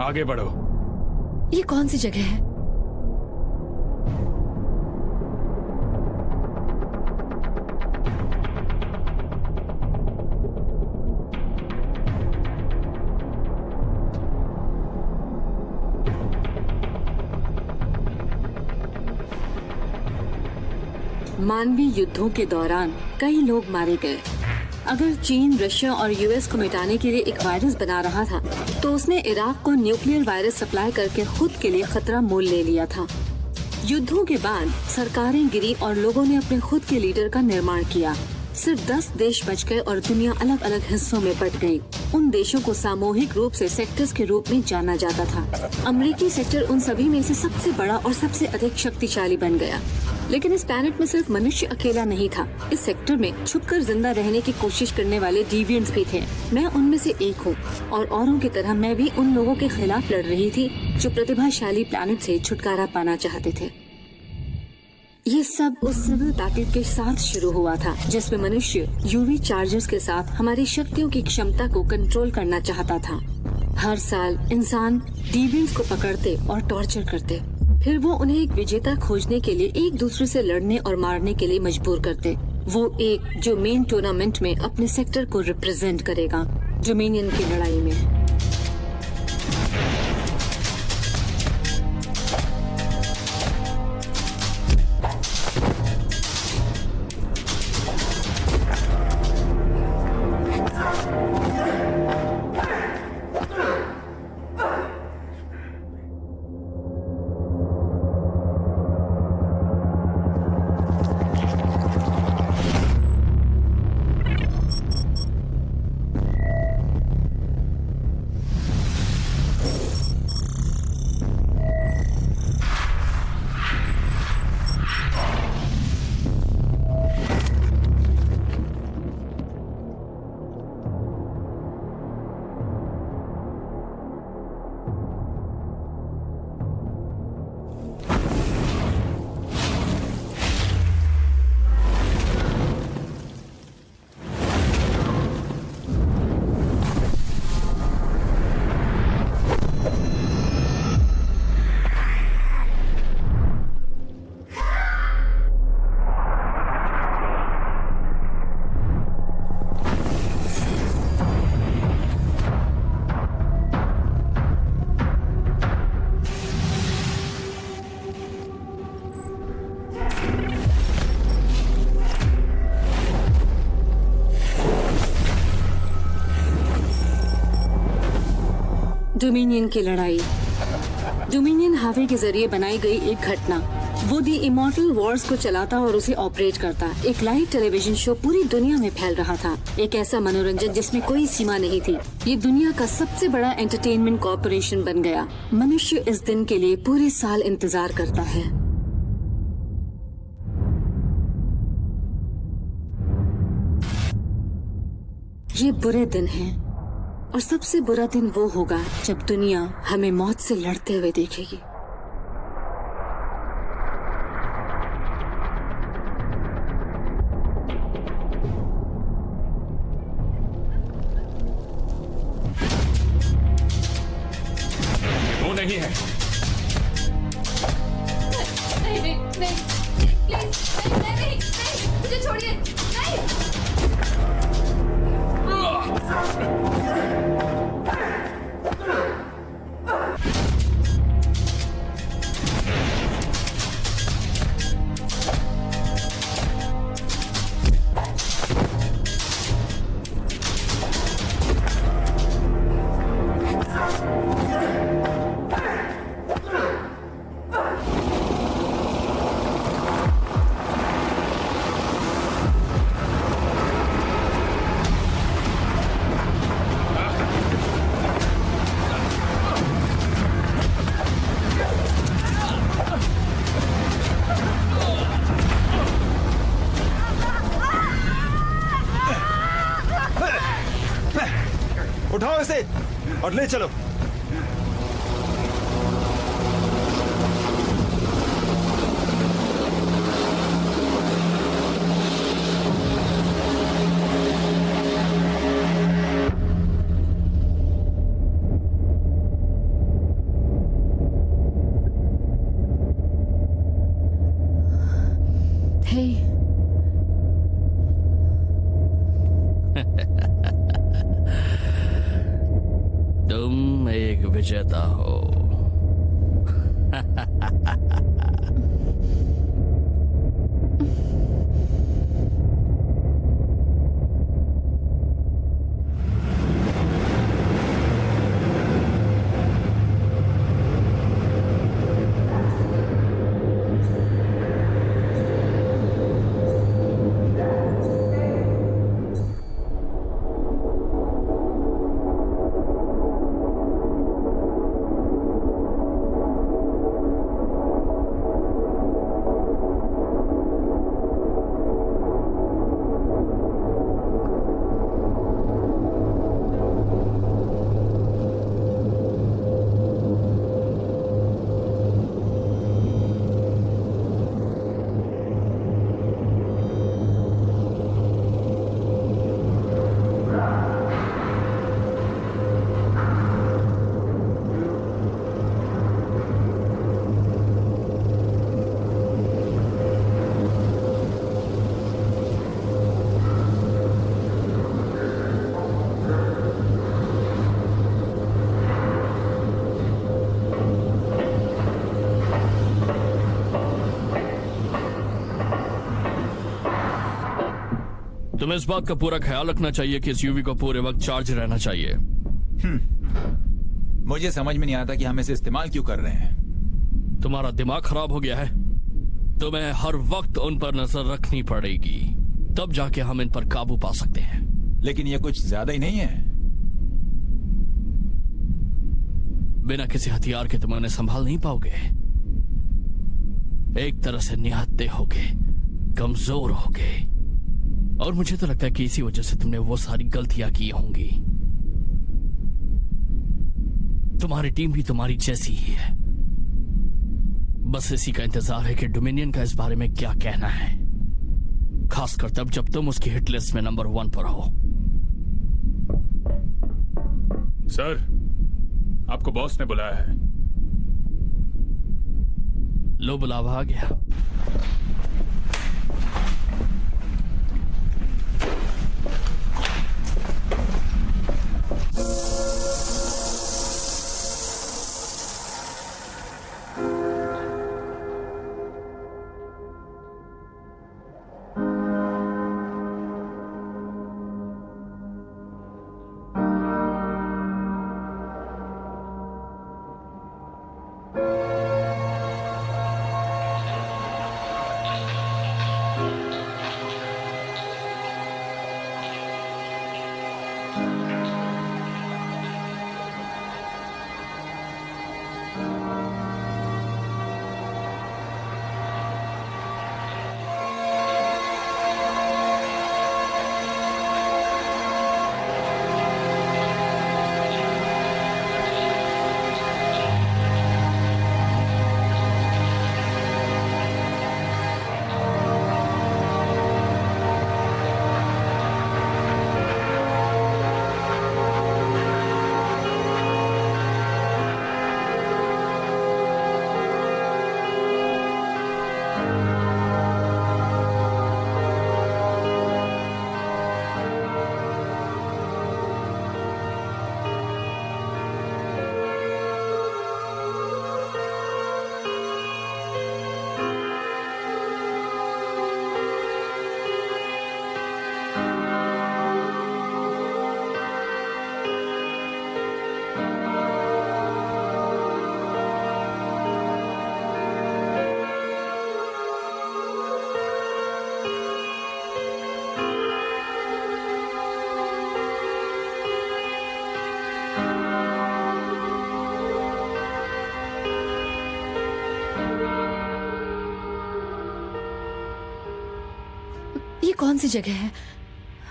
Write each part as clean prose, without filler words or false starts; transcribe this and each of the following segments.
आगे बढ़ो। ये कौन सी जगह है? मानवीय युद्धों के दौरान कई लोग मारे गए। अगर चीन रशिया और यूएस को मिटाने के लिए एक वायरस बना रहा था तो उसने इराक को न्यूक्लियर वायरस सप्लाई करके खुद के लिए खतरा मोल ले लिया था। युद्धों के बाद सरकारें गिरी और लोगों ने अपने खुद के लीडर का निर्माण किया। सिर्फ 10 देश बच गए और दुनिया अलग अलग हिस्सों में बट गई। उन देशों को सामूहिक रूप से सेक्टर्स के रूप में जाना जाता था। अमेरिकी सेक्टर उन सभी में से सबसे बड़ा और सबसे अधिक शक्तिशाली बन गया। लेकिन इस प्लैनेट में सिर्फ मनुष्य अकेला नहीं था। इस सेक्टर में छुपकर जिंदा रहने की कोशिश करने वाले डिविएंट्स भी थे। मैं उनमें से एक हूँ और औरों की तरह मैं भी उन लोगों के खिलाफ लड़ रही थी जो प्रतिभाशाली प्लैनेट से छुटकारा पाना चाहते थे। ये सब उस सिविल बैटल के साथ शुरू हुआ था जिसमें मनुष्य यूवी चार्जर्स के साथ हमारी शक्तियों की क्षमता को कंट्रोल करना चाहता था। हर साल इंसान डिविएंट्स को पकड़ते और टॉर्चर करते, फिर वो उन्हें एक विजेता खोजने के लिए एक दूसरे से लड़ने और मारने के लिए मजबूर करते। वो एक जो मेन टूर्नामेंट में अपने सेक्टर को रिप्रेजेंट करेगा, डोमिनियन की लड़ाई में। डोमिनियन की लड़ाई। डोमिनियन हावे के जरिए बनाई गई एक घटना। वो दी इमॉर्टल वॉर्स को चलाता और उसे ऑपरेट करता। एक लाइव टेलीविजन शो पूरी दुनिया में फैल रहा था। एक ऐसा मनोरंजन जिसमें कोई सीमा नहीं थी। ये दुनिया का सबसे बड़ा एंटरटेनमेंट कॉर्पोरेशन बन गया। मनुष्य इस दिन के लिए पूरे साल इंतजार करता है। ये बुरे दिन हैं और सबसे बुरा दिन वो होगा जब दुनिया हमें मौत से लड़ते हुए देखेगी। वो नहीं है। नहीं नहीं नहीं, प्लीज नहीं नहीं नहीं, मुझे छोड़िए, नहीं। उठाओ इसे और ले चलो। हे तुम एक विजेता हो। तुम्हें इस बात का पूरा ख्याल रखना चाहिए कि इस यूवी को पूरे वक्त चार्ज रहना चाहिए। मुझे समझ में नहीं आता कि हम इसे इस्तेमाल क्यों कर रहे हैं। तुम्हारा दिमाग खराब हो गया है। तुम्हें हर वक्त उन पर नजर रखनी पड़ेगी, तब जाके हम इन पर काबू पा सकते हैं। लेकिन ये कुछ ज्यादा ही नहीं है। बिना किसी हथियार के तुम उन्हें संभाल नहीं पाओगे। एक तरह से निहत्थे होगे, कमजोर होगे, और मुझे तो लगता है कि इसी वजह से तुमने वो सारी गलतियां की होंगी। तुम्हारी टीम भी तुम्हारी जैसी ही है। बस इसी का इंतजार है कि डोमिनियन का इस बारे में क्या कहना है, खासकर तब जब तुम उसकी हिट लिस्ट में नंबर 1 पर हो। सर, आपको बॉस ने बुलाया है। लो, बुलावा आ गया। कौन सी जगह है?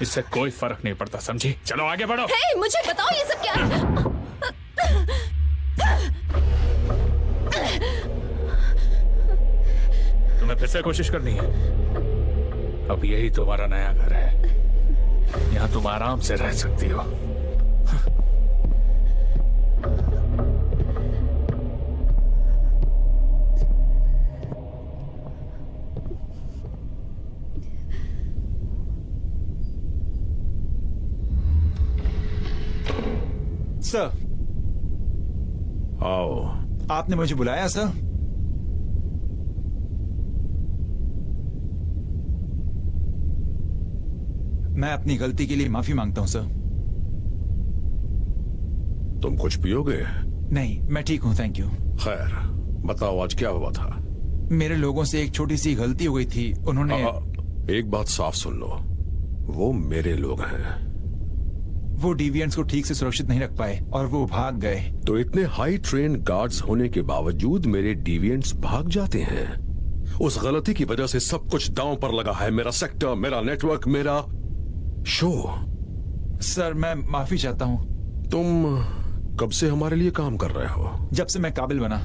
इससे कोई फर्क नहीं पड़ता, समझी? चलो आगे बढ़ो। हे, मुझे बताओ ये सब क्या है? तुम्हें फिर से कोशिश करनी है? अब यही तुम्हारा नया घर है, यहाँ तुम आराम से रह सकती हो। सर, आओ। आपने मुझे बुलाया सर? मैं अपनी गलती के लिए माफी मांगता हूं सर। तुम कुछ पियोगे? नहीं, मैं ठीक हूं, थैंक यू। खैर, बताओ आज क्या हुआ था? मेरे लोगों से एक छोटी सी गलती हो गई थी। उन्होंने एक बात साफ सुन लो, वो मेरे लोग हैं। वो डिविएंट्स को ठीक से सुरक्षित नहीं रख पाए और वो भाग गए। तो इतने हाई ट्रेन गार्ड्स होने के बावजूद मेरे डिविएंट्स भाग जाते हैं। उस गलती की वजह से सब कुछ दांव पर लगा है। मेरा सेक्टर, मेरा नेटवर्क, मेरा शो। सर, मैं माफी चाहता हूं। तुम कब से हमारे लिए काम कर रहे हो? जब से मैं काबिल बना।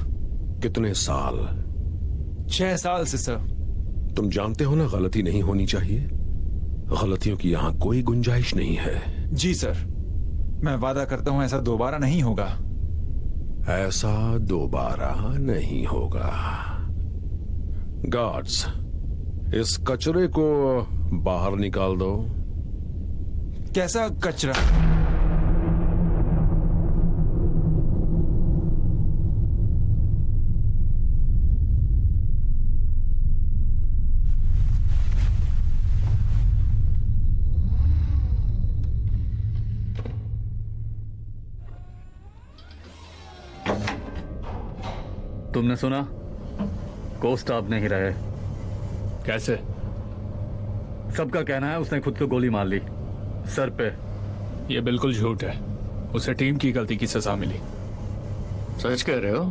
कितने साल? 6 साल से सर। तुम जानते हो ना, गलती नहीं होनी चाहिए। गलतियों की यहां कोई गुंजाइश नहीं है। जी सर, मैं वादा करता हूं ऐसा दोबारा नहीं होगा। ऐसा दोबारा नहीं होगा। गार्ड्स, इस कचरे को बाहर निकाल दो। कैसा कचरा? तुमने सुना? कोस्ट आप नहीं रहे। कैसे? सबका कहना है उसने खुद को गोली मार ली, सर पे। ये बिल्कुल झूठ है। उसे टीम की गलती की सजा मिली। सच कह रहे हो?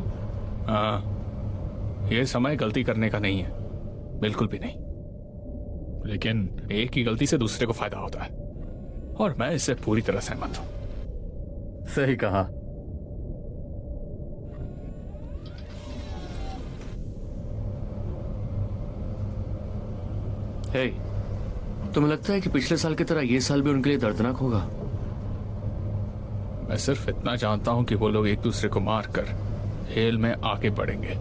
हाँ, ये समय गलती करने का नहीं है, बिल्कुल भी नहीं। लेकिन एक की गलती से दूसरे को फायदा होता है, और मैं इससे पूरी तरह सहमत हूं। सही कहा। हे, तुम्हें लगता है कि पिछले साल की तरह ये साल भी उनके लिए दर्दनाक होगा? मैं सिर्फ इतना जानता हूं कि वो लोग एक दूसरे को मारकर खेल में आगे बढ़ेंगे।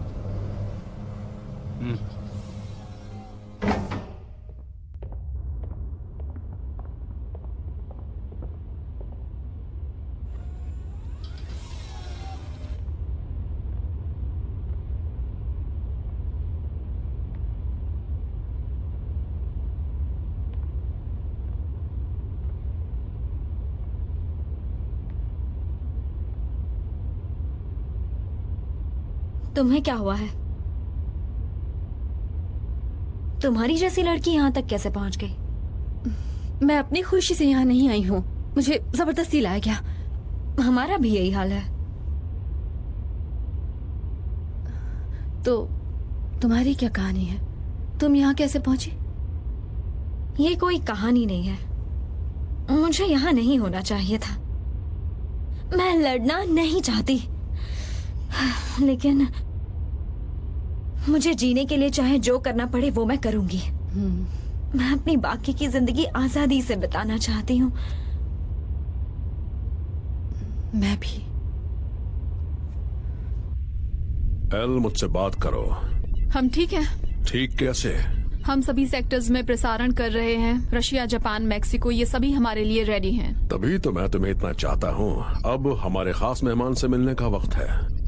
तुम्हें क्या हुआ है? तुम्हारी जैसी लड़की यहाँ तक कैसे पहुँच गई? मैं अपनी खुशी से यहाँ नहीं आई हूँ, मुझे जबरदस्ती लाया गया। हमारा भी यही हाल है। तो तुम्हारी क्या कहानी है? तुम यहाँ कैसे पहुंची? ये कोई कहानी नहीं है। मुझे यहाँ नहीं होना चाहिए था। मैं लड़ना नहीं चाहती, लेकिन मुझे जीने के लिए चाहे जो करना पड़े वो मैं करूंगी। मैं अपनी बाकी की जिंदगी आजादी से बिताना चाहती हूँ। मैं भी। एल, मुझसे बात करो। हम ठीक हैं। ठीक कैसे? हम सभी सेक्टर्स में प्रसारण कर रहे हैं। रशिया, जापान, मैक्सिको, ये सभी हमारे लिए रेडी हैं। तभी तो मैं तुम्हें इतना चाहता हूँ। अब हमारे खास मेहमान से मिलने का वक्त है।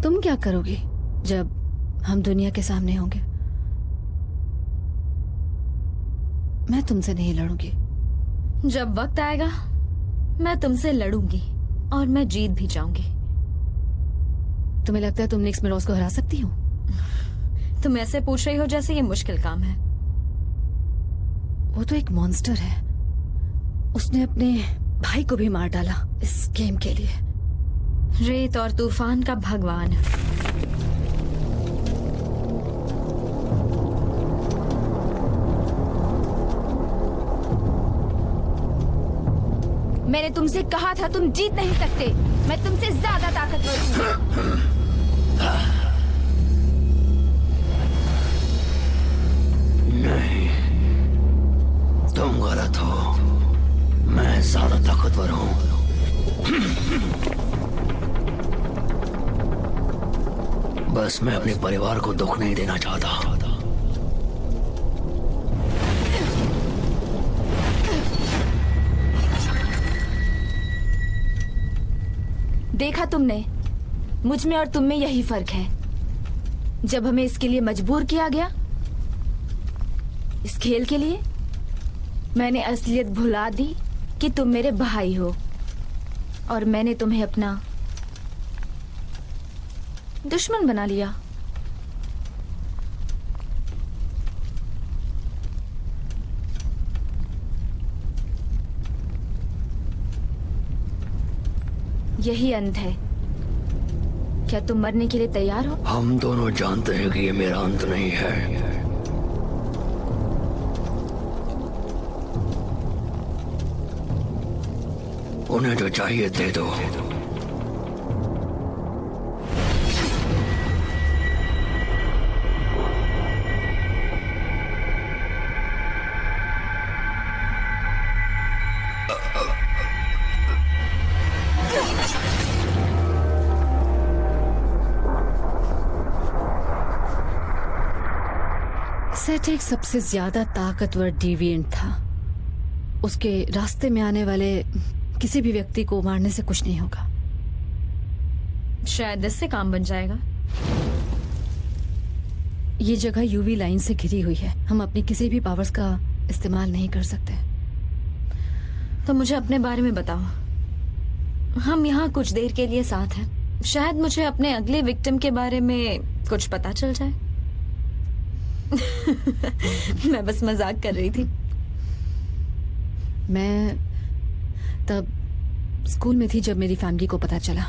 तुम क्या करोगी जब हम दुनिया के सामने होंगे? मैं तुमसे नहीं लड़ूंगी। जब वक्त आएगा मैं तुमसे लड़ूंगी और मैं जीत भी जाऊंगी। तुम्हें लगता है तुम निक्स मेरोज को हरा सकती हो? तुम ऐसे पूछ रही हो जैसे ये मुश्किल काम है। वो तो एक मॉन्स्टर है। उसने अपने भाई को भी मार डाला इस गेम के लिए। रेत और तूफान का भगवान। मैंने तुमसे कहा था तुम जीत नहीं सकते। मैं तुमसे ज्यादा ताकतवर हूँ। नहीं, गलत हो। मैं ज्यादा ताकतवर हूं। बस मैं अपने परिवार को दुख नहीं देना चाहता। देखा तुमने, मुझ में और तुम में यही फर्क है। जब हमें इसके लिए मजबूर किया गया, इस खेल के लिए, मैंने असलियत भुला दी कि तुम मेरे भाई हो और मैंने तुम्हें अपना दुश्मन बना लिया। यही अंत है। क्या तुम मरने के लिए तैयार हो? हम दोनों जानते हैं कि ये मेरा अंत नहीं है। उन्हें जो चाहिए दे दो। सेट एक सबसे ज्यादा ताकतवर डिविएंट था। उसके रास्ते में आने वाले किसी भी व्यक्ति को मारने से कुछ नहीं होगा। शायद इससे काम बन जाएगा। ये जगह यूवी लाइन से घिरी हुई है। हम अपनी किसी भी पावर्स का इस्तेमाल नहीं कर सकते। तो मुझे अपने बारे में बताओ। हम यहाँ कुछ देर के लिए साथ हैं। शायद मुझे अपने अगले विक्टिम के बारे में कुछ पता चल जाए। मैं बस मजाक कर रही थी। मैं तब स्कूल में थी जब मेरी फैमिली को पता चला।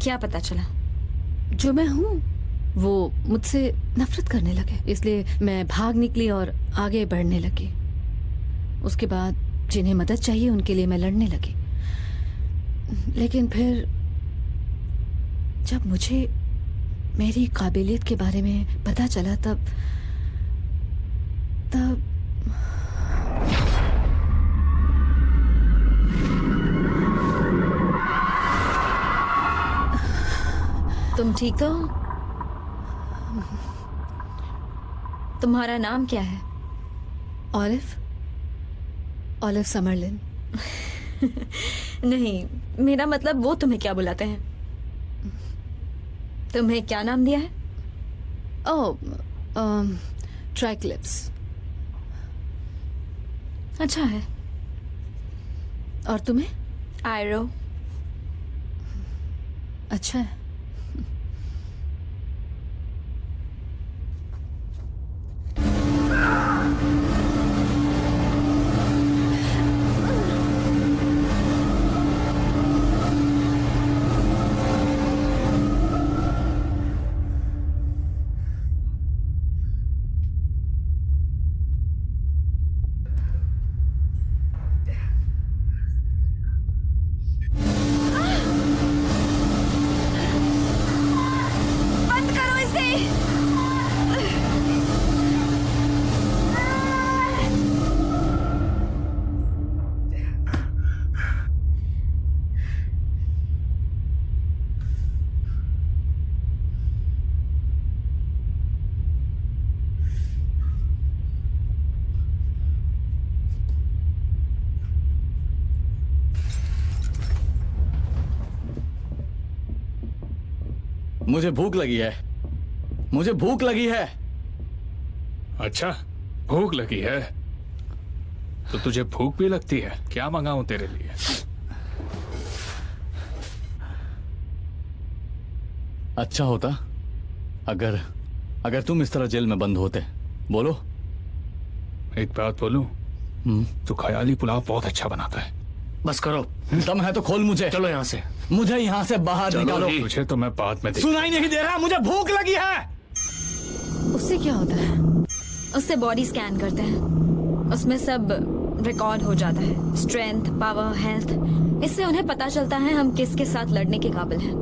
क्या पता चला? जो मैं हूँ वो मुझसे नफरत करने लगे। इसलिए मैं भाग निकली और आगे बढ़ने लगी। उसके बाद जिन्हें मदद चाहिए उनके लिए मैं लड़ने लगी। लेकिन फिर जब मुझे मेरी काबिलियत के बारे में पता चला तब तुम ठीक तो हो? तुम्हारा नाम क्या है? ऑलिव समरलिन। नहीं, मेरा मतलब वो तुम्हें क्या बुलाते हैं? तुम्हें क्या नाम दिया है? ट्राइक्लिप्स। अच्छा है। और तुम्हें? आयरो। अच्छा है। मुझे भूख लगी है। मुझे भूख लगी है। अच्छा, भूख लगी है तो तुझे भूख भी लगती है? क्या मंगाऊं तेरे लिए? अच्छा होता अगर तुम इस तरह जेल में बंद होते। बोलो। एक बात बोलूं? तू ख्याली पुलाव बहुत अच्छा बनाता है। बस करो। दम है तो खोल मुझे। चलो यहाँ से। मुझे यहाँ से बाहर निकालो। तुझे तो मैं बाद में सुनाई नहीं दे रहा? मुझे भूख लगी है। उससे क्या होता है? उससे बॉडी स्कैन करते हैं। उसमें सब रिकॉर्ड हो जाता है। Strength, power, health. इससे उन्हें पता चलता है हम किसके साथ लड़ने के काबिल हैं।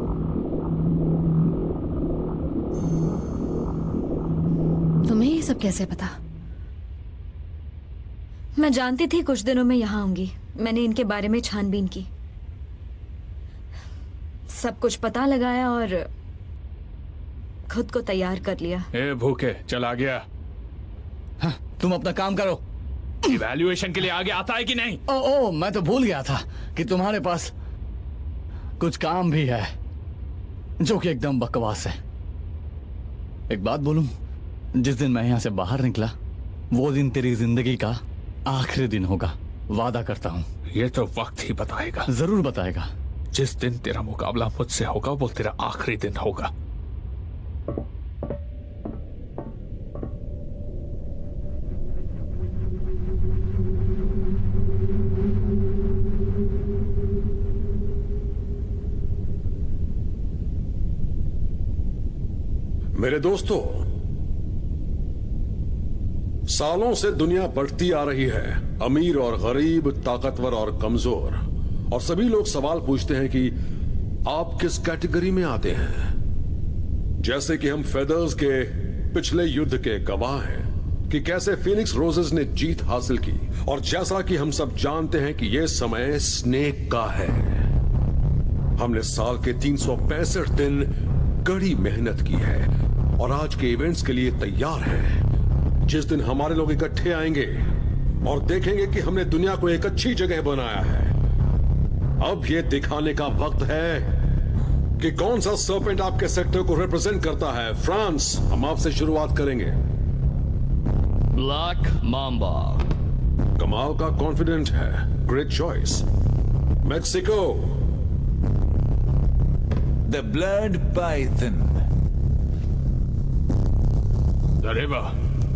तुम्हें ये सब कैसे पता? मैं जानती थी कुछ दिनों में यहाँ आऊंगी। मैंने इनके बारे में छानबीन की, सब कुछ पता लगाया और खुद को तैयार कर लिया। ए भूखे, चल आ गया। हाँ, तुम अपना काम करो। इवैल्यूएशन के लिए आगे आता है कि नहीं? ओ, मैं तो भूल गया था कि तुम्हारे पास कुछ काम भी है जो कि एकदम बकवास है। एक बात बोलूं, जिस दिन मैं यहां से बाहर निकला वो दिन तेरी जिंदगी का आखिरी दिन होगा, वादा करता हूं। ये तो वक्त ही बताएगा। जरूर बताएगा। जिस दिन तेरा मुकाबला मुझसे होगा वो तेरा आखिरी दिन होगा। मेरे दोस्तों, सालों से दुनिया बढ़ती आ रही है, अमीर और गरीब, ताकतवर और कमजोर, और सभी लोग सवाल पूछते हैं कि आप किस कैटेगरी में आते हैं। जैसे कि हम फेदर्स के पिछले युद्ध के गवाह हैं कि कैसे फीनिक्स रोजेस ने जीत हासिल की, और जैसा कि हम सब जानते हैं कि यह समय स्नेक का है। हमने साल के 365 दिन कड़ी मेहनत की है और आज के इवेंट्स के लिए तैयार हैं, जिस दिन हमारे लोग इकट्ठे आएंगे और देखेंगे कि हमने दुनिया को एक अच्छी जगह बनाया है। अब यह दिखाने का वक्त है कि कौन सा सर्पेंट आपके सेक्टर को रिप्रेजेंट करता है। फ्रांस, हम आपसे शुरुआत करेंगे। Black Mamba. कमाल का कॉन्फिडेंट है, great choice. Mexico. The Blood Python. The river,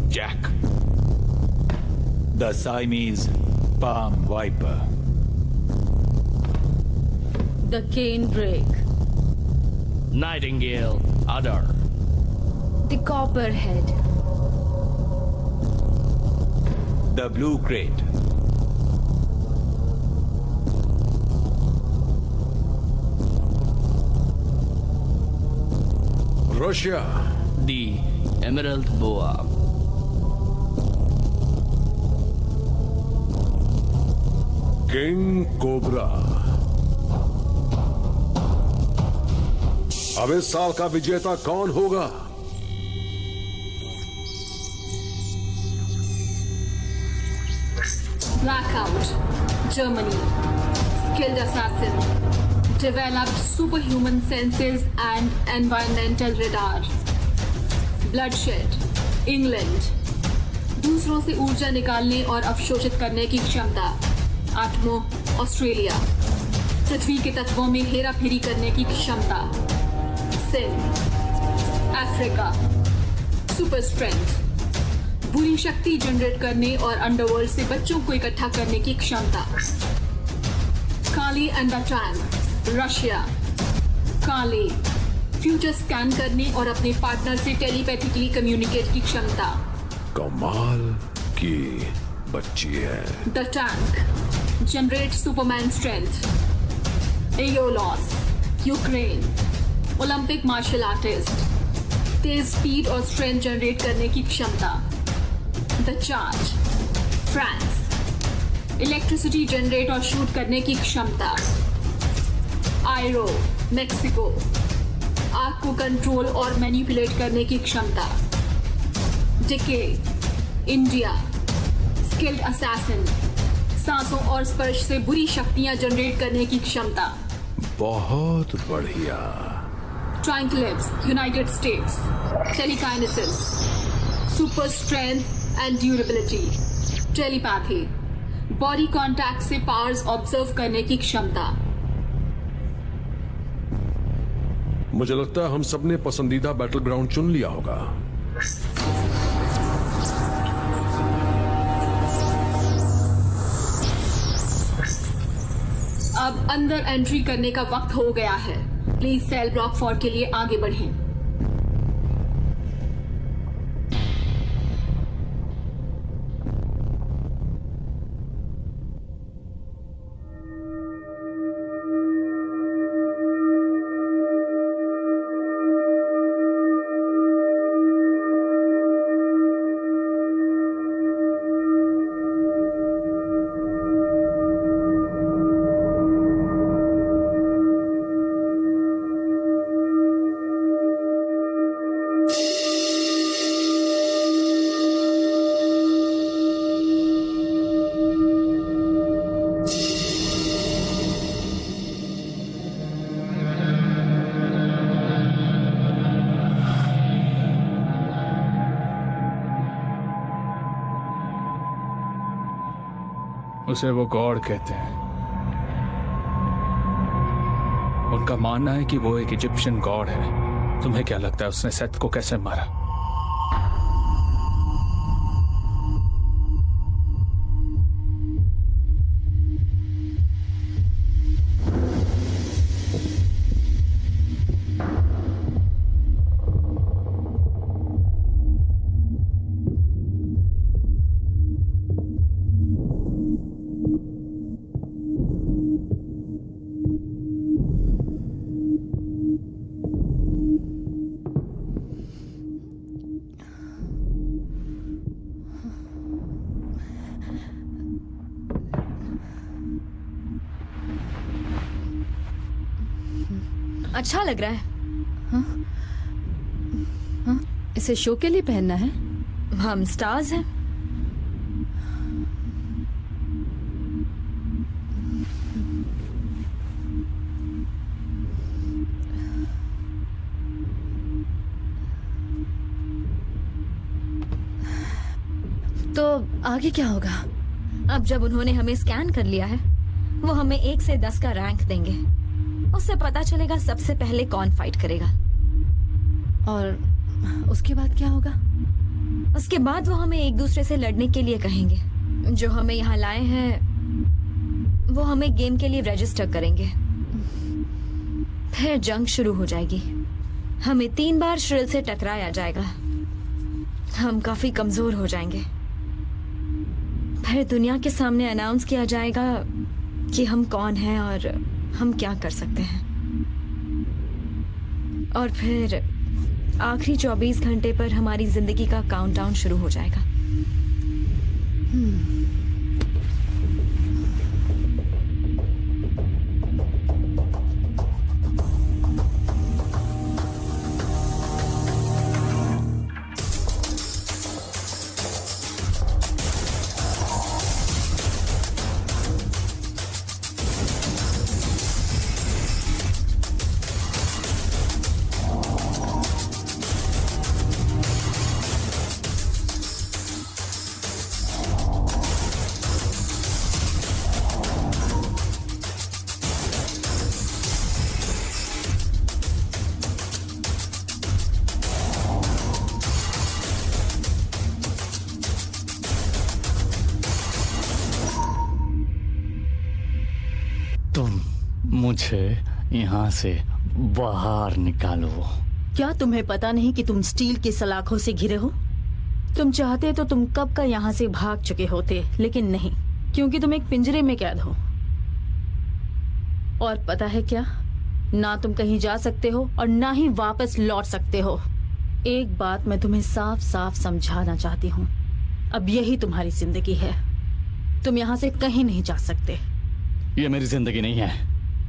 Jack. The Siamese Palm Viper. The cane drake. Nightingale Adder. The copperhead. The Blue Crate. Russia. The Emerald Boa. King cobra. अब इस साल का विजेता कौन होगा? Blackout, Germany. Skilled assassin. Developed superhuman senses and environmental radar. Bloodshed, England. दूसरों से ऊर्जा निकालने और अवशोषित करने की क्षमता। आटमो, ऑस्ट्रेलिया। पृथ्वी के तत्वों में हेरा फेरी करने की क्षमता। सिन, अफ्रीका। सुपर स्ट्रेंथ, बुरी शक्ति जनरेट करने और अंडरवर्ल्ड से बच्चों को इकट्ठा करने की क्षमता। Kali and the tank, Russia. Kali, future scan करने और अपने पार्टनर से टेलीपैथिकली कम्युनिकेट की क्षमता। कमाल की बच्ची है। The tank, generate superman strength. Aeolus, Ukraine. Olympic martial artist, तेज स्पीड और स्ट्रेंथ जनरेट करने की क्षमता। The charge, France. Electricity generate और शूट करने की क्षमता। Ayro, Mexico. आग को कंट्रोल और मैनिपुलेट करने की क्षमता। Decay, India. स्किल्ड असैसिन, सांसों और स्पर्श से बुरी शक्तियां जनरेट करने की क्षमता। बहुत बढ़िया। ट्राइंक्लिप्स, United States. Telekinesis, super strength and durability. Telepathy, body contact से पावर्स ऑब्जर्व करने की क्षमता। मुझे लगता है हम सबने पसंदीदा बैटल ग्राउंड चुन लिया होगा। अब अंदर एंट्री करने का वक्त हो गया है। प्लीज सेल ब्लॉक 4 के लिए आगे बढ़ें। उसे वो गॉड कहते हैं। उनका मानना है कि वो एक इजिप्शियन गॉड है। तुम्हें क्या लगता है उसने सेथ को कैसे मारा? अच्छा लग रहा है। इसे शो के लिए पहनना है? हम स्टार्स हैं। तो आगे क्या होगा? अब जब उन्होंने हमें स्कैन कर लिया है, वो हमें 1 से 10 का रैंक देंगे। उससे पता चलेगा सबसे पहले कौन फाइट करेगा। और उसके बाद क्या होगा? उसके बाद वो हमें एक दूसरे से लड़ने के लिए कहेंगे। जो हमें यहाँ लाए हैं वो हमें गेम के लिए रजिस्टर करेंगे। फिर जंग शुरू हो जाएगी। हमें 3 बार श्रिल से टकराया जाएगा। हम काफी कमजोर हो जाएंगे। फिर दुनिया के सामने अनाउंस किया जाएगा कि हम कौन हैं और हम क्या कर सकते हैं। और फिर आखिरी 24 घंटे पर हमारी जिंदगी का काउंटडाउन शुरू हो जाएगा। तुम मुझे यहाँ से बाहर निकालो। क्या तुम्हें पता नहीं कि तुम स्टील की सलाखों से घिरे हो? तुम चाहते तो तुम कब का यहाँ से भाग चुके होते, लेकिन नहीं, क्योंकि तुम एक पिंजरे में कैद हो। और पता है क्या, ना तुम कहीं जा सकते हो और ना ही वापस लौट सकते हो। एक बात मैं तुम्हें साफ साफ समझाना चाहती हूँ, अब यही तुम्हारी जिंदगी है। तुम यहाँ से कहीं नहीं जा सकते। ये मेरी जिंदगी नहीं है,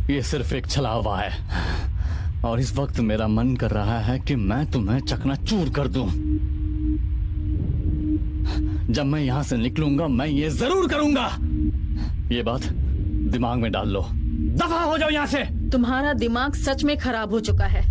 ये सिर्फ एक छलावा है। और इस वक्त मेरा मन कर रहा है कि मैं तुम्हें चकनाचूर कर दूं। जब मैं यहां से निकलूंगा मैं ये जरूर करूंगा। ये बात दिमाग में डाल लो। दफा हो जाओ यहां से। तुम्हारा दिमाग सच में खराब हो चुका है।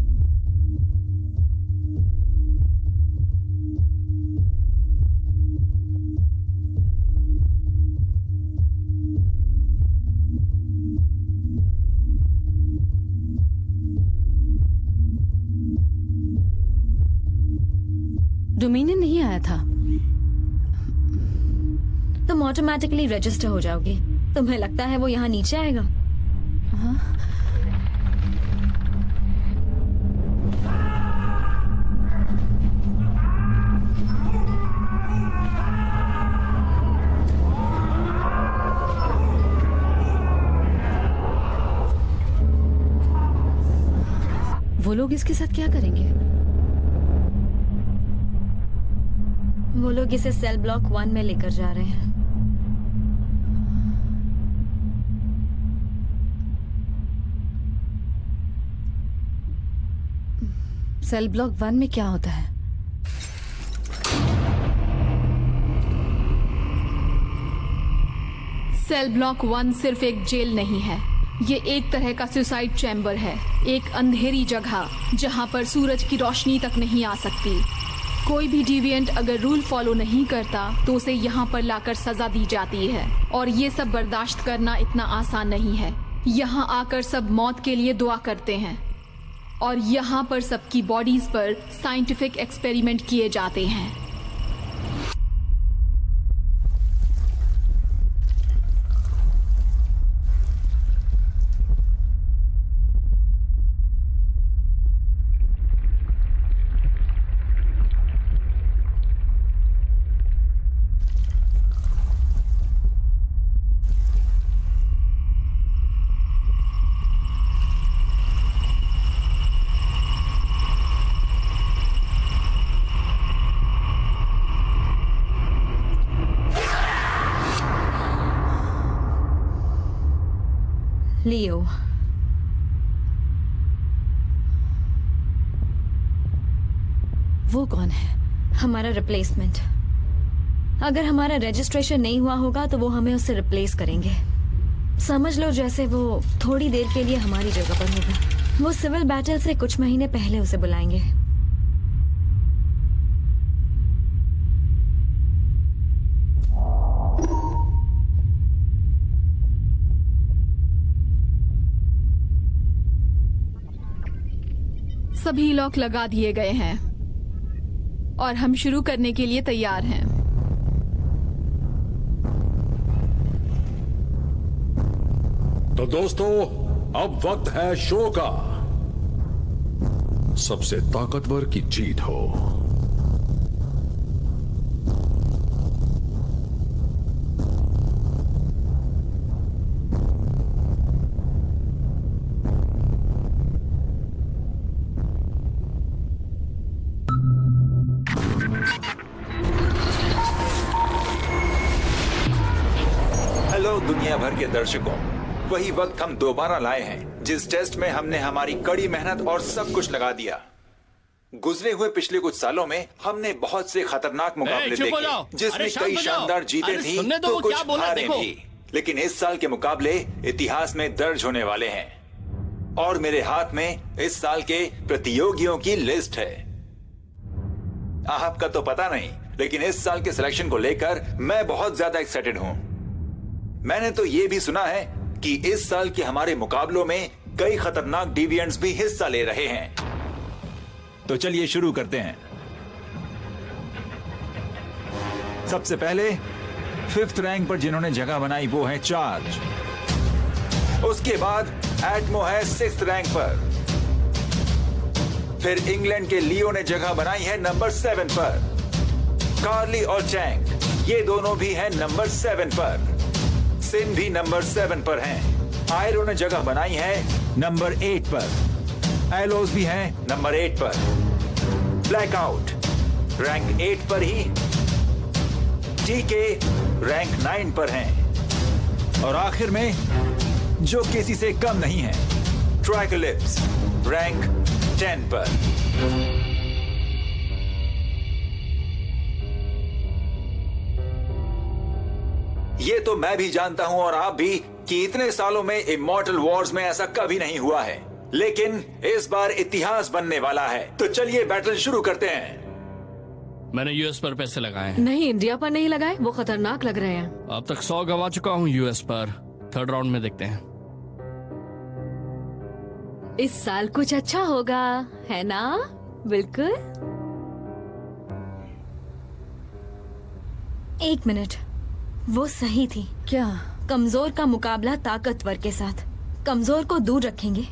डोमिनियन नहीं आया था। तुम ऑटोमेटिकली रजिस्टर हो जाओगे। तुम्हें लगता है वो यहाँ नीचे आएगा? हाँ? वो लोग इसके साथ क्या करेंगे? वो लोग इसे सेल ब्लॉक 1 में लेकर जा रहे हैं। सेल ब्लॉक 1 में क्या होता है? सेल ब्लॉक 1 सिर्फ एक जेल नहीं है, ये एक तरह का सुसाइड चैम्बर है। एक अंधेरी जगह जहां पर सूरज की रोशनी तक नहीं आ सकती। कोई भी डिविएंट अगर रूल फॉलो नहीं करता तो उसे यहाँ पर लाकर सजा दी जाती है, और ये सब बर्दाश्त करना इतना आसान नहीं है। यहाँ आकर सब मौत के लिए दुआ करते हैं, और यहाँ पर सबकी बॉडीज पर साइंटिफिक एक्सपेरिमेंट किए जाते हैं। लियो, वो कौन है? हमारा रिप्लेसमेंट। अगर हमारा रजिस्ट्रेशन नहीं हुआ होगा तो वो हमें उससे रिप्लेस करेंगे। समझ लो जैसे वो थोड़ी देर के लिए हमारी जगह पर होगा। वो सिविल बैटल से कुछ महीने पहले उसे बुलाएंगे। सभी लॉक लगा दिए गए हैं और हम शुरू करने के लिए तैयार हैं। तो दोस्तों, अब वक्त है शो का। सबसे ताकतवर की जीत हो। हेलो दुनिया भर के दर्शकों, वही वक्त हम दोबारा लाए हैं जिस टेस्ट में हमने हमारी कड़ी मेहनत और सब कुछ लगा दिया। गुजरे हुए पिछले कुछ सालों में हमने बहुत से खतरनाक मुकाबले देखे जिसमें कई शानदार जीतें थी तो कुछ हारें भी। लेकिन इस साल के मुकाबले इतिहास में दर्ज होने वाले हैं और मेरे हाथ में इस साल के प्रतियोगियों की लिस्ट है। आपका तो पता नहीं, लेकिन इस साल के सिलेक्शन को लेकर मैं बहुत ज्यादा एक्साइटेड हूं। मैंने तो ये भी सुना है कि इस साल के हमारे मुकाबलों में कई खतरनाक डिविएंट्स भी हिस्सा ले रहे हैं। तो चलिए शुरू करते हैं। सबसे पहले 5th रैंक पर जिन्होंने जगह बनाई वो है चार्ज। उसके बाद एटमो है 6th रैंक पर। फिर इंग्लैंड के लियो ने जगह बनाई है नंबर 7 पर। कार्ली और चैंग ये दोनों भी हैं नंबर 7 पर। सिन भी नंबर 7 पर हैं। आयरो ने जगह बनाई है नंबर 8 पर। एलोस भी हैं नंबर 8 पर। ब्लैकआउट रैंक 8 पर ही। टीके रैंक 9 पर हैं। और आखिर में जो किसी से कम नहीं है, ट्राइकोलिप्स रैंक 10 पर। ये तो मैं भी जानता हूं और आप भी कि इतने सालों में इमॉर्टल वॉर्स में ऐसा कभी नहीं हुआ है, लेकिन इस बार इतिहास बनने वाला है। तो चलिए बैटल शुरू करते हैं। मैंने यूएस पर पैसे लगाए। नहीं, इंडिया पर नहीं लगाए, वो खतरनाक लग रहे हैं। अब तक 100 गवा चुका हूँ यूएस पर। 3rd राउंड में देखते हैं। इस साल कुछ अच्छा होगा, है ना? बिल्कुल। 1 मिनट, वो सही थी। क्या? कमजोर का मुकाबला ताकतवर के साथ। कमजोर को दूर रखेंगे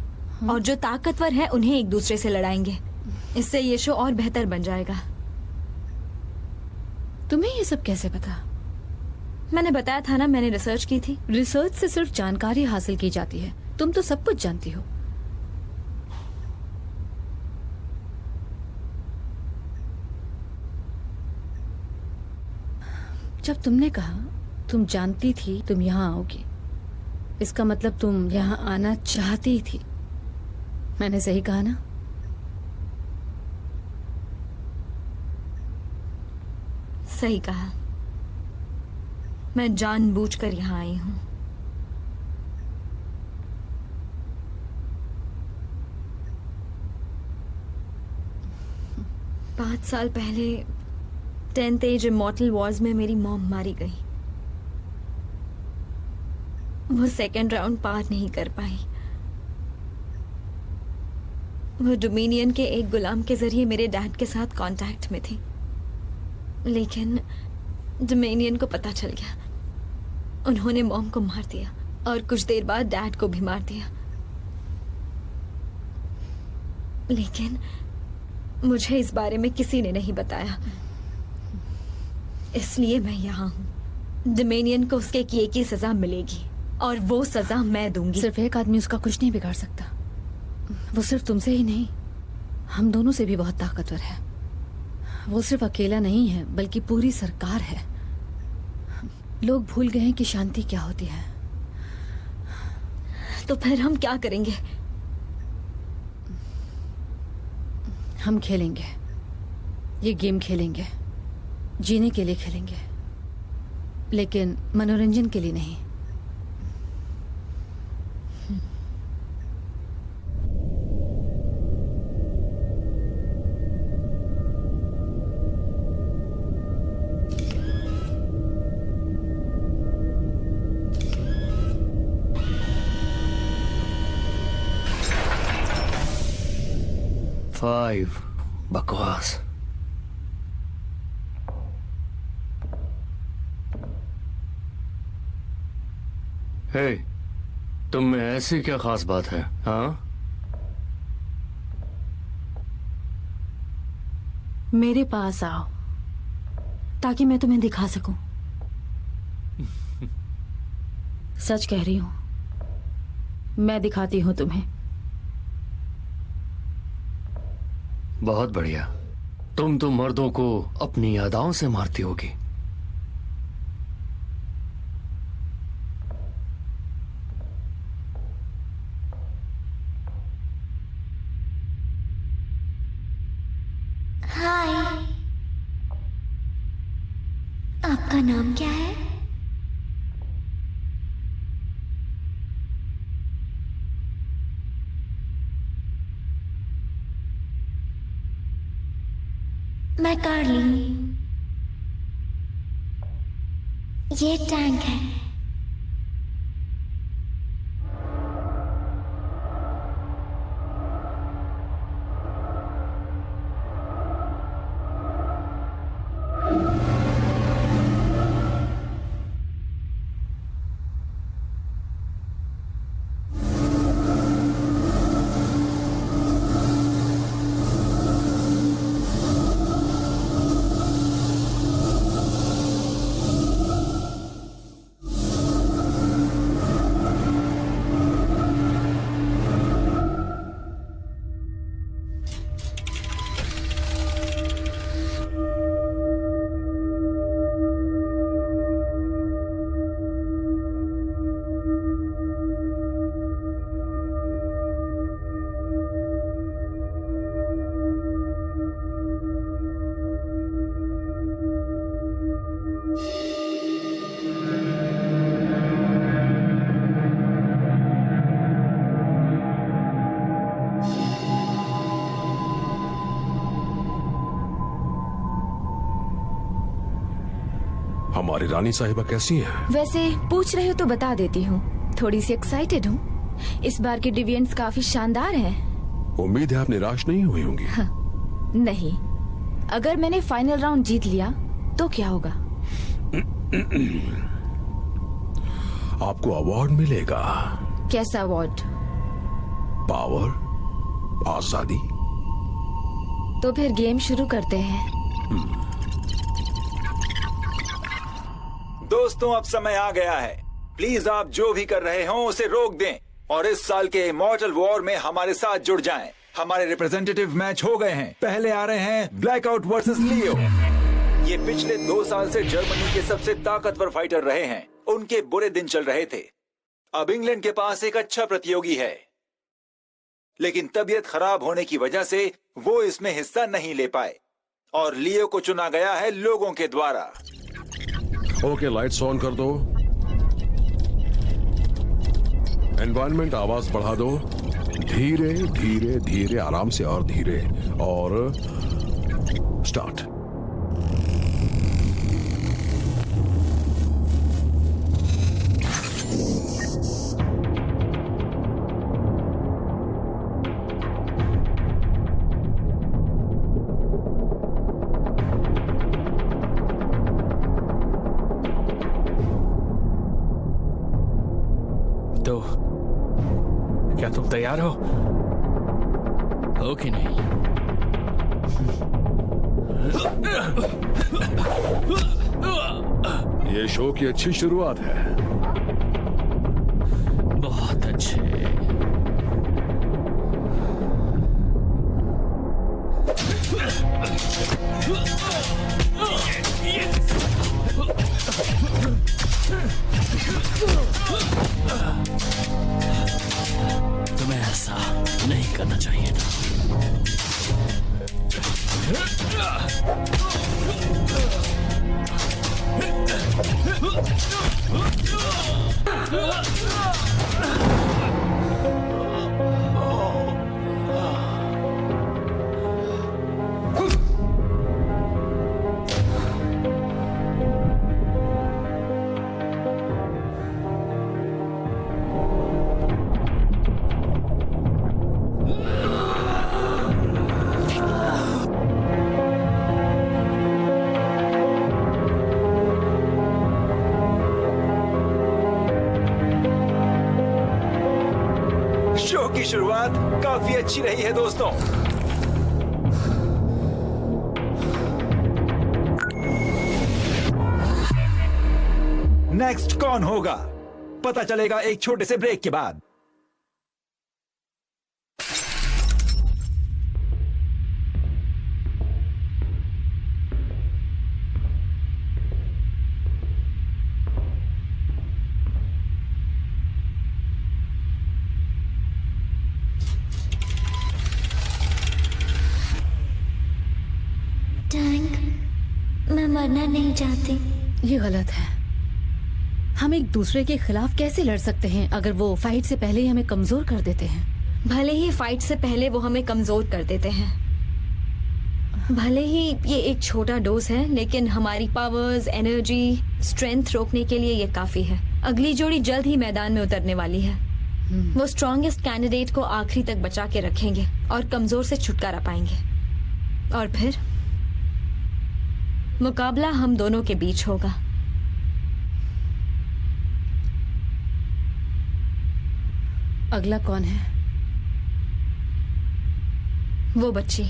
और जो ताकतवर है उन्हें एक दूसरे से लड़ाएंगे। इससे ये शो और बेहतर बन जाएगा। तुम्हें ये सब कैसे पता? मैंने बताया था ना, मैंने रिसर्च की थी। रिसर्च से सिर्फ जानकारी हासिल की जाती है। तुम तो सब कुछ जानती हो। जब तुमने कहा तुम जानती थी तुम यहाँ आओगी, इसका मतलब तुम यहाँ आना चाहती थी। मैंने सही कहा ना? सही कहा। मैं जानबूझकर यहाँ आई हूँ। 5 साल पहले 10th एज इमॉर्टल वॉर्स में मेरी मॉम मारी गई। वो सेकंड राउंड पार नहीं कर पाई। वो डोमिनियन के एक गुलाम के जरिए मेरे डैड के साथ कांटेक्ट में थी, लेकिन डोमिनियन को पता चल गया। उन्होंने मॉम को मार दिया और कुछ देर बाद डैड को भी मार दिया। लेकिन मुझे इस बारे में किसी ने नहीं बताया, इसलिए मैं यहाँ हूँ। डोमिनियन को उसके किए की सजा मिलेगी और वो सजा मैं दूंगी। सिर्फ एक आदमी उसका कुछ नहीं बिगाड़ सकता। वो सिर्फ तुमसे ही नहीं, हम दोनों से भी बहुत ताकतवर है। वो सिर्फ अकेला नहीं है, बल्कि पूरी सरकार है। लोग भूल गए हैं कि शांति क्या होती है। तो फिर हम क्या करेंगे? हम खेलेंगे, ये गेम खेलेंगे, जीने के लिए खेलेंगे, लेकिन मनोरंजन के लिए नहीं। बकवास। हे, तुम में ऐसी क्या खास बात है? हाँ, मेरे पास आओ ताकि मैं तुम्हें दिखा सकूं। सच कह रही हूं, मैं दिखाती हूं तुम्हें। बहुत बढ़िया। तुम तो मर्दों को अपनी यादाओं से मारती होगी। हाय, आपका नाम क्या है? मैं कार्ली। ये टैंक है। हमारी रानी साहिबा कैसी हैं? वैसे पूछ रहे हो तो बता देती हूँ, थोड़ी सी एक्साइटेड हूँ। इस बार के डिविएंट्स काफी शानदार हैं। उम्मीद है आप निराश नहीं हुई होंगी। हाँ, नहीं, अगर मैंने फाइनल राउंड जीत लिया तो क्या होगा? आपको अवार्ड मिलेगा। कैसा अवार्ड? पावर, आजादी। तो फिर गेम शुरू करते हैं। दोस्तों, अब समय आ गया है। प्लीज आप जो भी कर रहे हो उसे रोक दें और इस साल के इमॉर्टल वॉर में हमारे साथ जुड़ जाएं। हमारे रिप्रेजेंटेटिव मैच हो गए हैं। पहले आ रहे हैं ब्लैकआउट वर्सेस लियो। ये पिछले 2 साल से जर्मनी के सबसे ताकतवर फाइटर रहे हैं। उनके बुरे दिन चल रहे थे। अब इंग्लैंड के पास एक अच्छा प्रतियोगी है, लेकिन तबीयत खराब होने की वजह से वो इसमें हिस्सा नहीं ले पाए और लियो को चुना गया है लोगों के द्वारा। ओके, लाइट्स ऑन कर दो। एनवायरनमेंट आवाज बढ़ा दो। धीरे धीरे धीरे, आराम से और धीरे। और स्टार्ट। तो क्या तुम तैयार हो? हो कि नहीं? ये शो की अच्छी शुरुआत है। बहुत अच्छे। तुम्हें ऐसा नहीं करना चाहिए था। शो की शुरुआत काफी अच्छी रही है दोस्तों। नेक्स्ट कौन होगा पता चलेगा एक छोटे से ब्रेक के बाद। टैंक, मैं मरना नहीं चाहती। ये गलत है। हम एक दूसरे के खिलाफ कैसे लड़ सकते हैं अगर वो फाइट से पहले ही हमें कमजोर कर देते हैं? भले ही फाइट से पहले वो हमें कमजोर कर देते हैं, भले ही ये एक छोटा डोज है, लेकिन हमारी पावर्स, एनर्जी, स्ट्रेंथ रोकने के लिए ये काफी है। अगली जोड़ी जल्द ही मैदान में उतरने वाली है। वो स्ट्रॉन्गेस्ट कैंडिडेट को आखिरी तक बचा के रखेंगे और कमजोर से छुटकारा पाएंगे, और फिर मुकाबला हम दोनों के बीच होगा। अगला कौन है? वो बच्ची।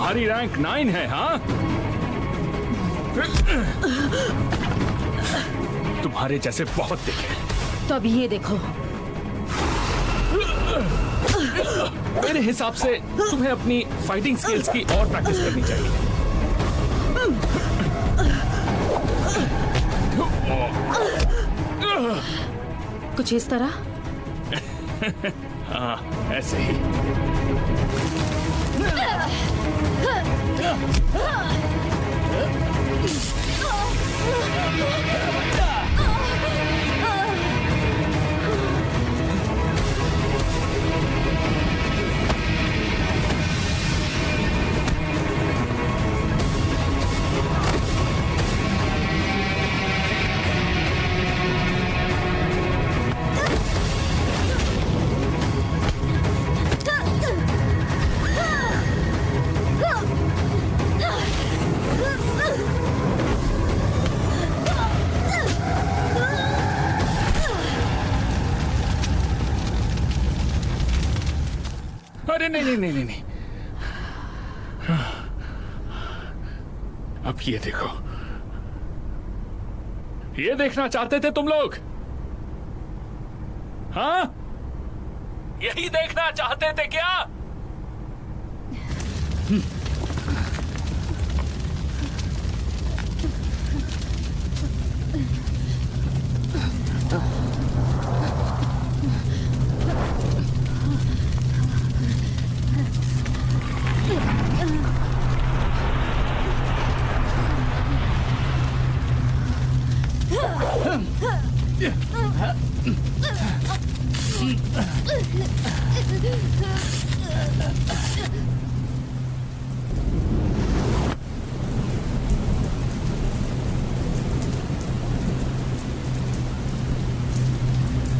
तुम्हारी रैंक 9 है, हाँ? तुम्हारे जैसे बहुत देखे। तो अब ये देखो। मेरे हिसाब से तुम्हें अपनी फाइटिंग स्किल्स की और प्रैक्टिस करनी चाहिए। कुछ इस तरह। हाँ, ऐसे ही। अरे नहीं नहीं नहीं नहीं, अब ये देखो, ये देखना चाहते थे तुम लोग, हाँ? यही देखना चाहते थे क्या?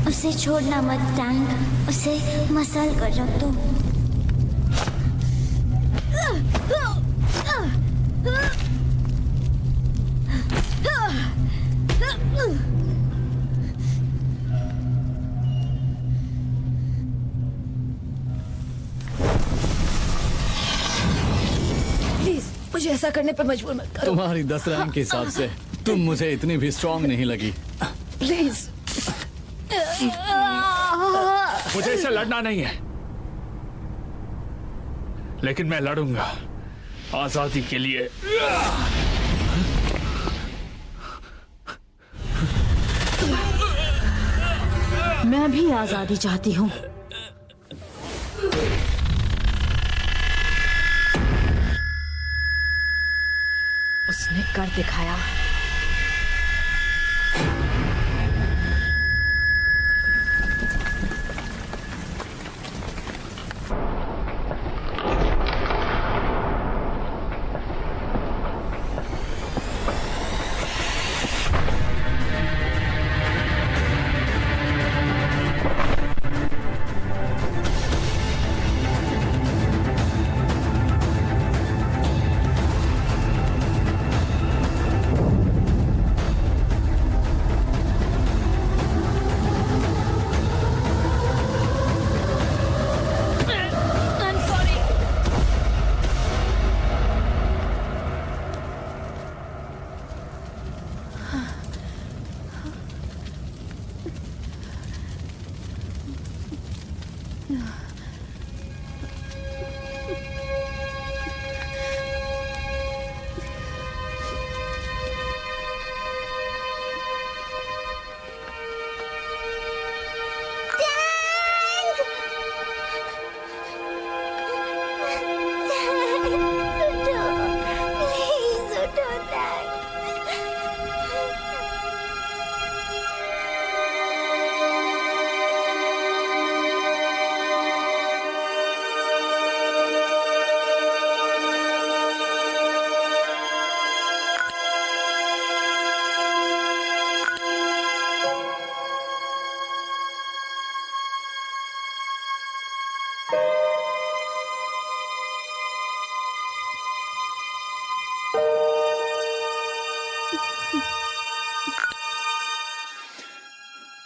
उसे छोड़ना मत टैंक, उसे मसल कर रख दो। प्लीज मुझे ऐसा करने पर मजबूर मत करो। तुम्हारी 10 रैंक के हिसाब से तुम मुझे इतनी भी स्ट्रांग नहीं लगी। प्लीज। मुझे इससे लड़ना नहीं है, लेकिन मैं लड़ूंगा आजादी के लिए। मैं भी आजादी चाहती हूँ। उसने कर दिखाया।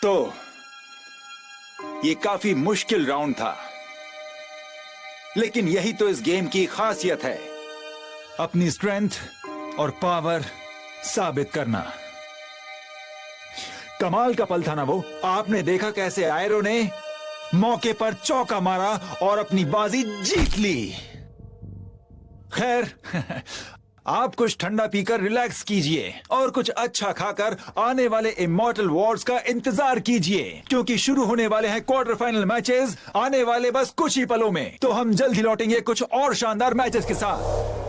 तो ये काफी मुश्किल राउंड था, लेकिन यही तो इस गेम की खासियत है। अपनी स्ट्रेंथ और पावर साबित करना। कमाल का पल था ना वो। आपने देखा कैसे आयरो ने मौके पर चौका मारा और अपनी बाजी जीत ली। खैर आप कुछ ठंडा पीकर रिलैक्स कीजिए और कुछ अच्छा खाकर आने वाले इमॉर्टल वॉर्स का इंतजार कीजिए, क्योंकि शुरू होने वाले हैं क्वार्टर फाइनल मैचेस आने वाले बस कुछ ही पलों में। तो हम जल्द ही लौटेंगे कुछ और शानदार मैचेस के साथ।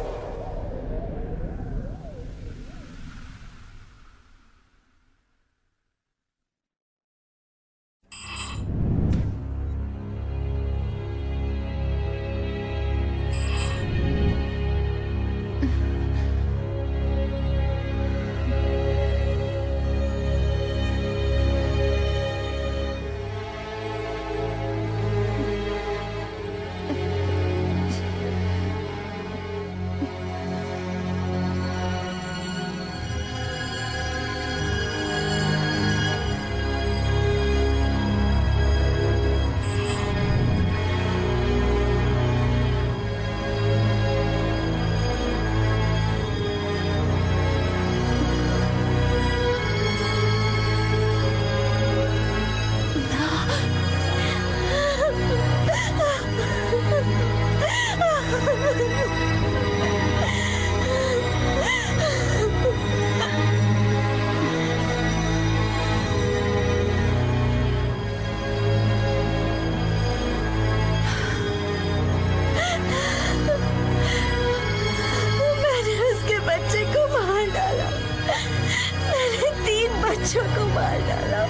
बच्चों को मार डाला।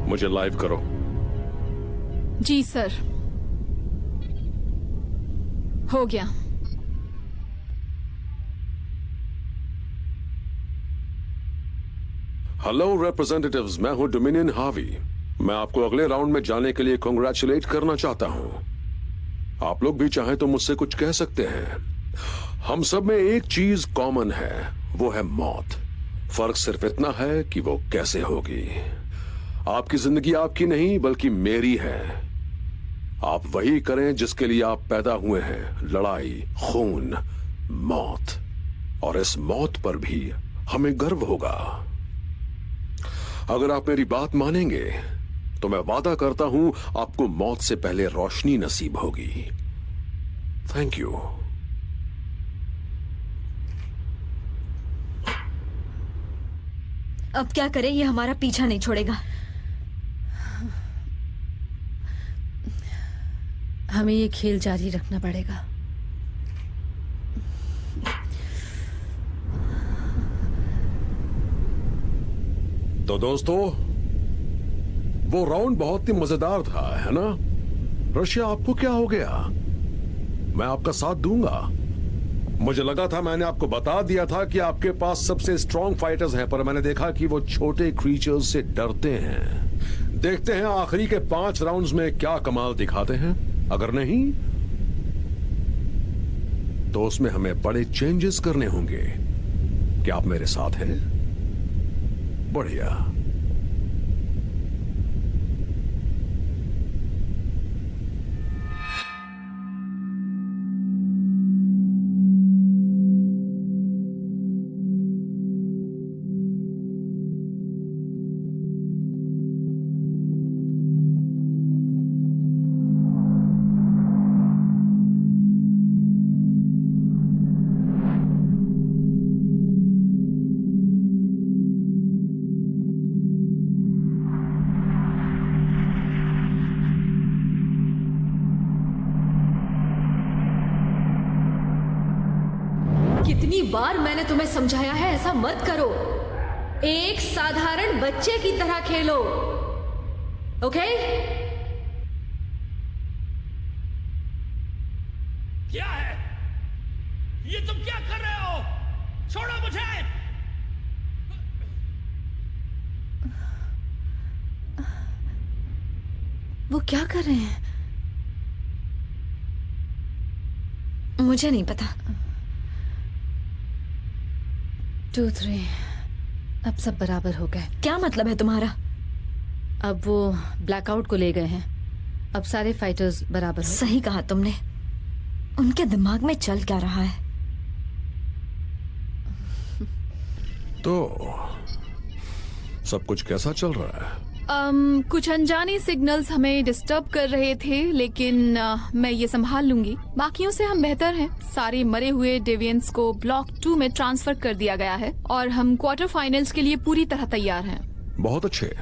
मुझे लाइव करो। जी सर, हो गया। हेलो रिप्रेजेंटेटिव्स, मैं हूं डोमिनियन हावी। मैं आपको अगले राउंड में जाने के लिए कांग्रेचुलेट करना चाहता हूं। आप लोग भी चाहें तो मुझसे कुछ कह सकते हैं। हम सब में एक चीज कॉमन है, वो है मौत। फर्क सिर्फ इतना है कि वो कैसे होगी। आपकी जिंदगी आपकी नहीं बल्कि मेरी है। आप वही करें जिसके लिए आप पैदा हुए हैं। लड़ाई, खून, मौत, और इस मौत पर भी हमें गर्व होगा। अगर आप मेरी बात मानेंगे तो मैं वादा करता हूं आपको मौत से पहले रोशनी नसीब होगी। Thank you. अब क्या करें, ये हमारा पीछा नहीं छोड़ेगा। हमें ये खेल जारी रखना पड़ेगा। तो दोस्तों, वो राउंड बहुत ही मजेदार था, है ना? रशिया, आपको क्या हो गया? मैं आपका साथ दूंगा। मुझे लगा था, मैंने आपको बता दिया था कि आपके पास सबसे स्ट्रांग फाइटर्स हैं, पर मैंने देखा कि वो छोटे क्रीचर्स से डरते हैं। देखते हैं आखिरी के 5 राउंड्स में क्या कमाल दिखाते हैं। अगर नहीं तो उसमें हमें बड़े चेंजेस करने होंगे। क्या आप मेरे साथ हैं? बढ़िया। कितनी बार मैंने तुम्हें समझाया है ऐसा मत करो। एक साधारण बच्चे की तरह खेलो, ओके? क्या है ये? तुम क्या कर रहे हो? छोड़ो मुझे। वो क्या कर रहे हैं? मुझे नहीं पता। 2, 3 अब सब बराबर हो गए। क्या मतलब है तुम्हारा? अब वो ब्लैकआउट को ले गए हैं। अब सारे फाइटर्स बराबर हो। सही कहा तुमने। उनके दिमाग में चल क्या रहा है? तो सब कुछ कैसा चल रहा है? कुछ अनजाने सिग्नल्स हमें डिस्टर्ब कर रहे थे, लेकिन मैं ये संभाल लूंगी। बाकियों से हम बेहतर हैं। सारे मरे हुए डेवियंस को ब्लॉक 2 में ट्रांसफर कर दिया गया है और हम क्वार्टर फाइनल्स के लिए पूरी तरह तैयार हैं। बहुत अच्छे।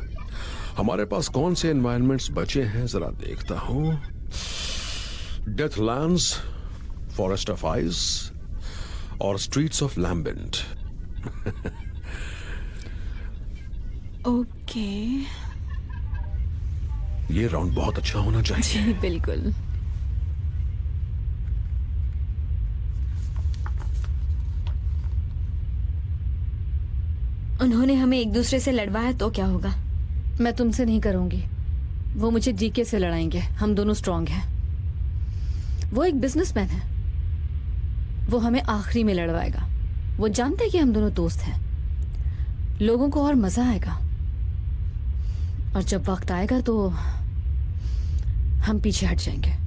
हमारे पास कौन से एनवायरनमेंट्स बचे हैं जरा देखता हूँ। डेथलैंड्स, फॉरेस्ट ऑफ आइस और स्ट्रीट्स ऑफ लैम्बेंट। ओके। ये राउंड बहुत अच्छा होना चाहिए। जी बिल्कुल। उन्होंने हमें एक दूसरे से लड़वाया तो क्या होगा? मैं तुमसे नहीं करूंगी। वो मुझे जीके से लड़ाएंगे। हम दोनों स्ट्रांग हैं। वो एक बिजनेसमैन है। वो हमें आखिरी में लड़वाएगा। वो जानते हैं कि हम दोनों दोस्त हैं। लोगों को और मजा आएगा। और जब वक्त आएगा तो हम पीछे हट जाएंगे।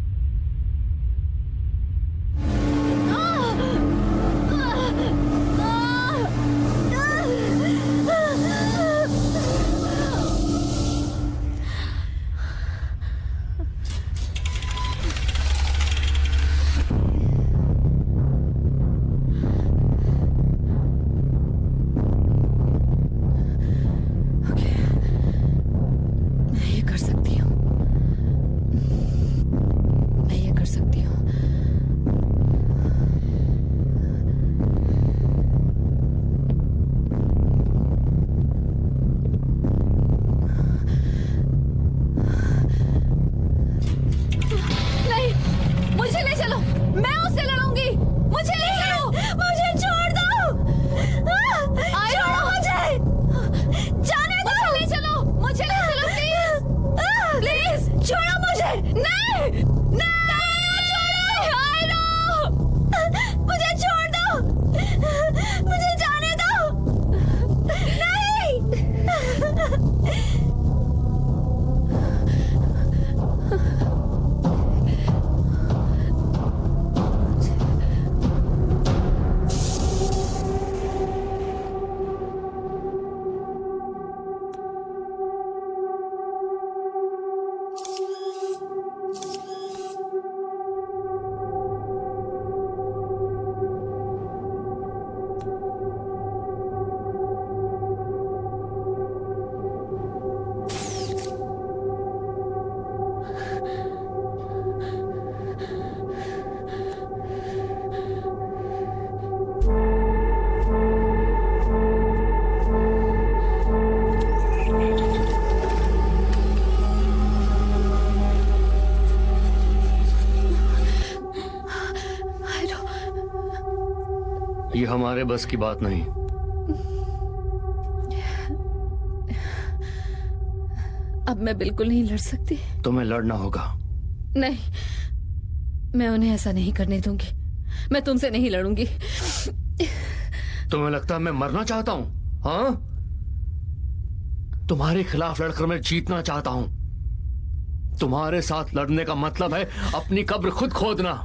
ये हमारे बस की बात नहीं। अब मैं बिल्कुल नहीं लड़ सकती। तुम्हें लड़ना होगा। नहीं, मैं उन्हें ऐसा नहीं करने दूंगी। मैं तुमसे नहीं लड़ूंगी। तुम्हें लगता है मैं मरना चाहता हूं? हाँ, तुम्हारे खिलाफ लड़कर मैं जीतना चाहता हूं। तुम्हारे साथ लड़ने का मतलब है अपनी कब्र खुद खोदना।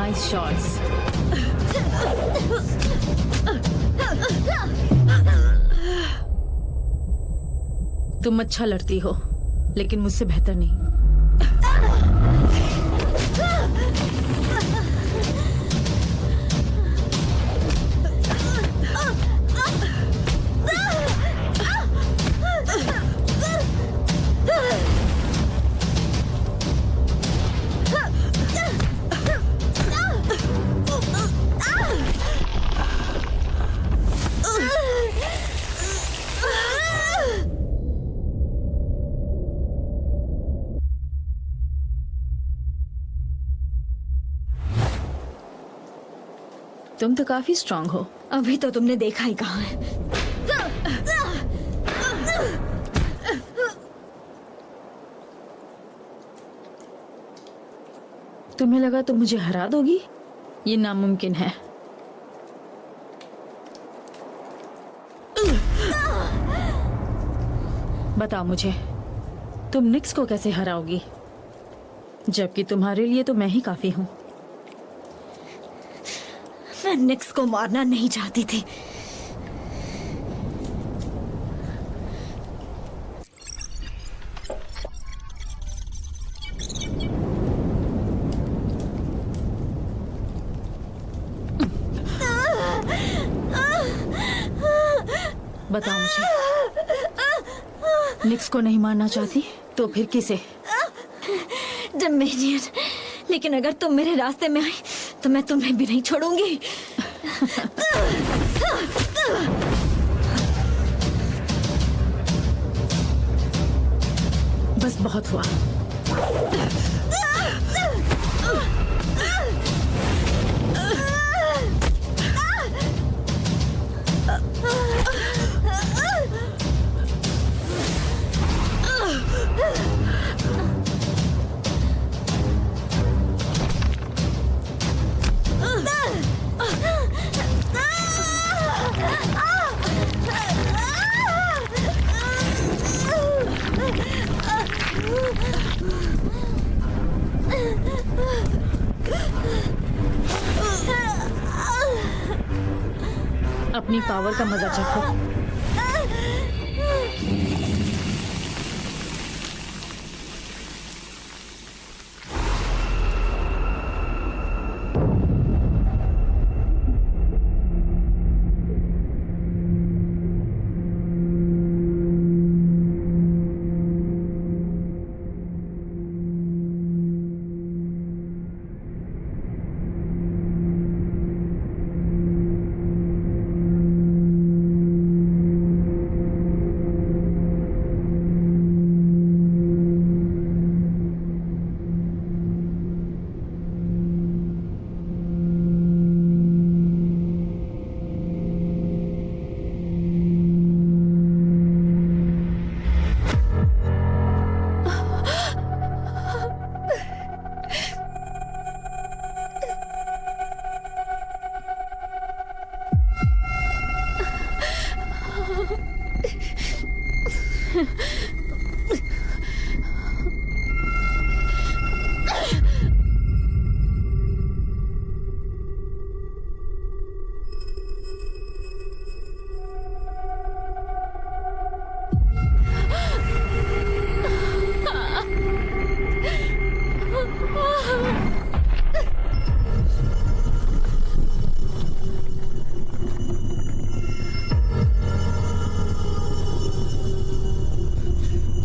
Nice shots. तुम अच्छा लड़ती हो, लेकिन मुझसे बेहतर नहीं। तुम तो काफी स्ट्रांग हो। अभी तो तुमने देखा ही कहाँ है। तुम्हें लगा तुम मुझे हरा दोगी? ये नामुमकिन है। बताओ मुझे, तुम निक्स को कैसे हराओगी? जबकि तुम्हारे लिए तो मैं ही काफी हूं। मैं निक्स को मारना नहीं चाहती थी। बताओ मुझे, निक्स को नहीं मारना चाहती तो फिर किसे? डोमिनियन। लेकिन अगर तुम मेरे रास्ते में आई तो मैं तुम्हें भी नहीं छोड़ूंगी। बस बहुत हुआ। अपनी पावर का मजा चखो।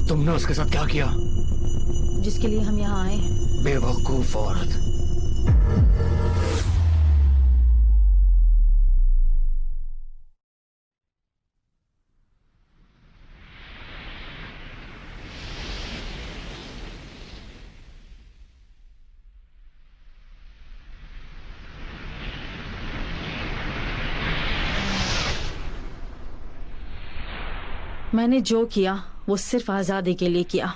तुमने उसके साथ क्या किया? जिसके लिए हम यहाँ आए हैं। बेवकूफ औरत। मैंने जो किया वो सिर्फ आजादी के लिए किया।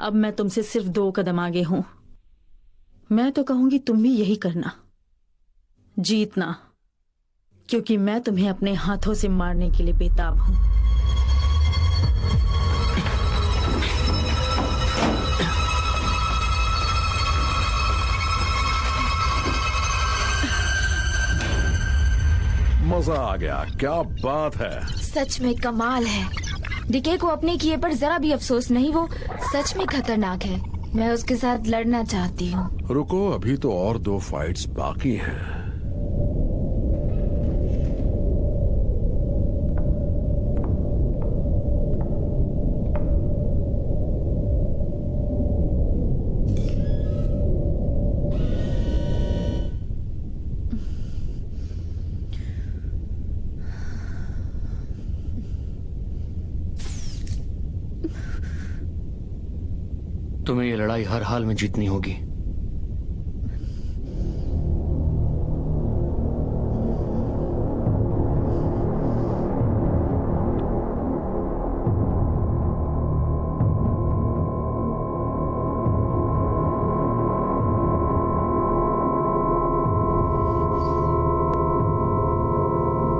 अब मैं तुमसे सिर्फ 2 कदम आगे हूं। मैं तो कहूंगी तुम भी यही करना, जीतना, क्योंकि मैं तुम्हें अपने हाथों से मारने के लिए बेताब हूं। मजा आ गया, क्या बात है। सच में कमाल है। डीके को अपने किए पर जरा भी अफसोस नहीं, वो सच में खतरनाक है। मैं उसके साथ लड़ना चाहती हूँ। रुको, अभी तो और 2 फाइट्स बाकी हैं। तुम्हें ये लड़ाई हर हाल में जीतनी होगी।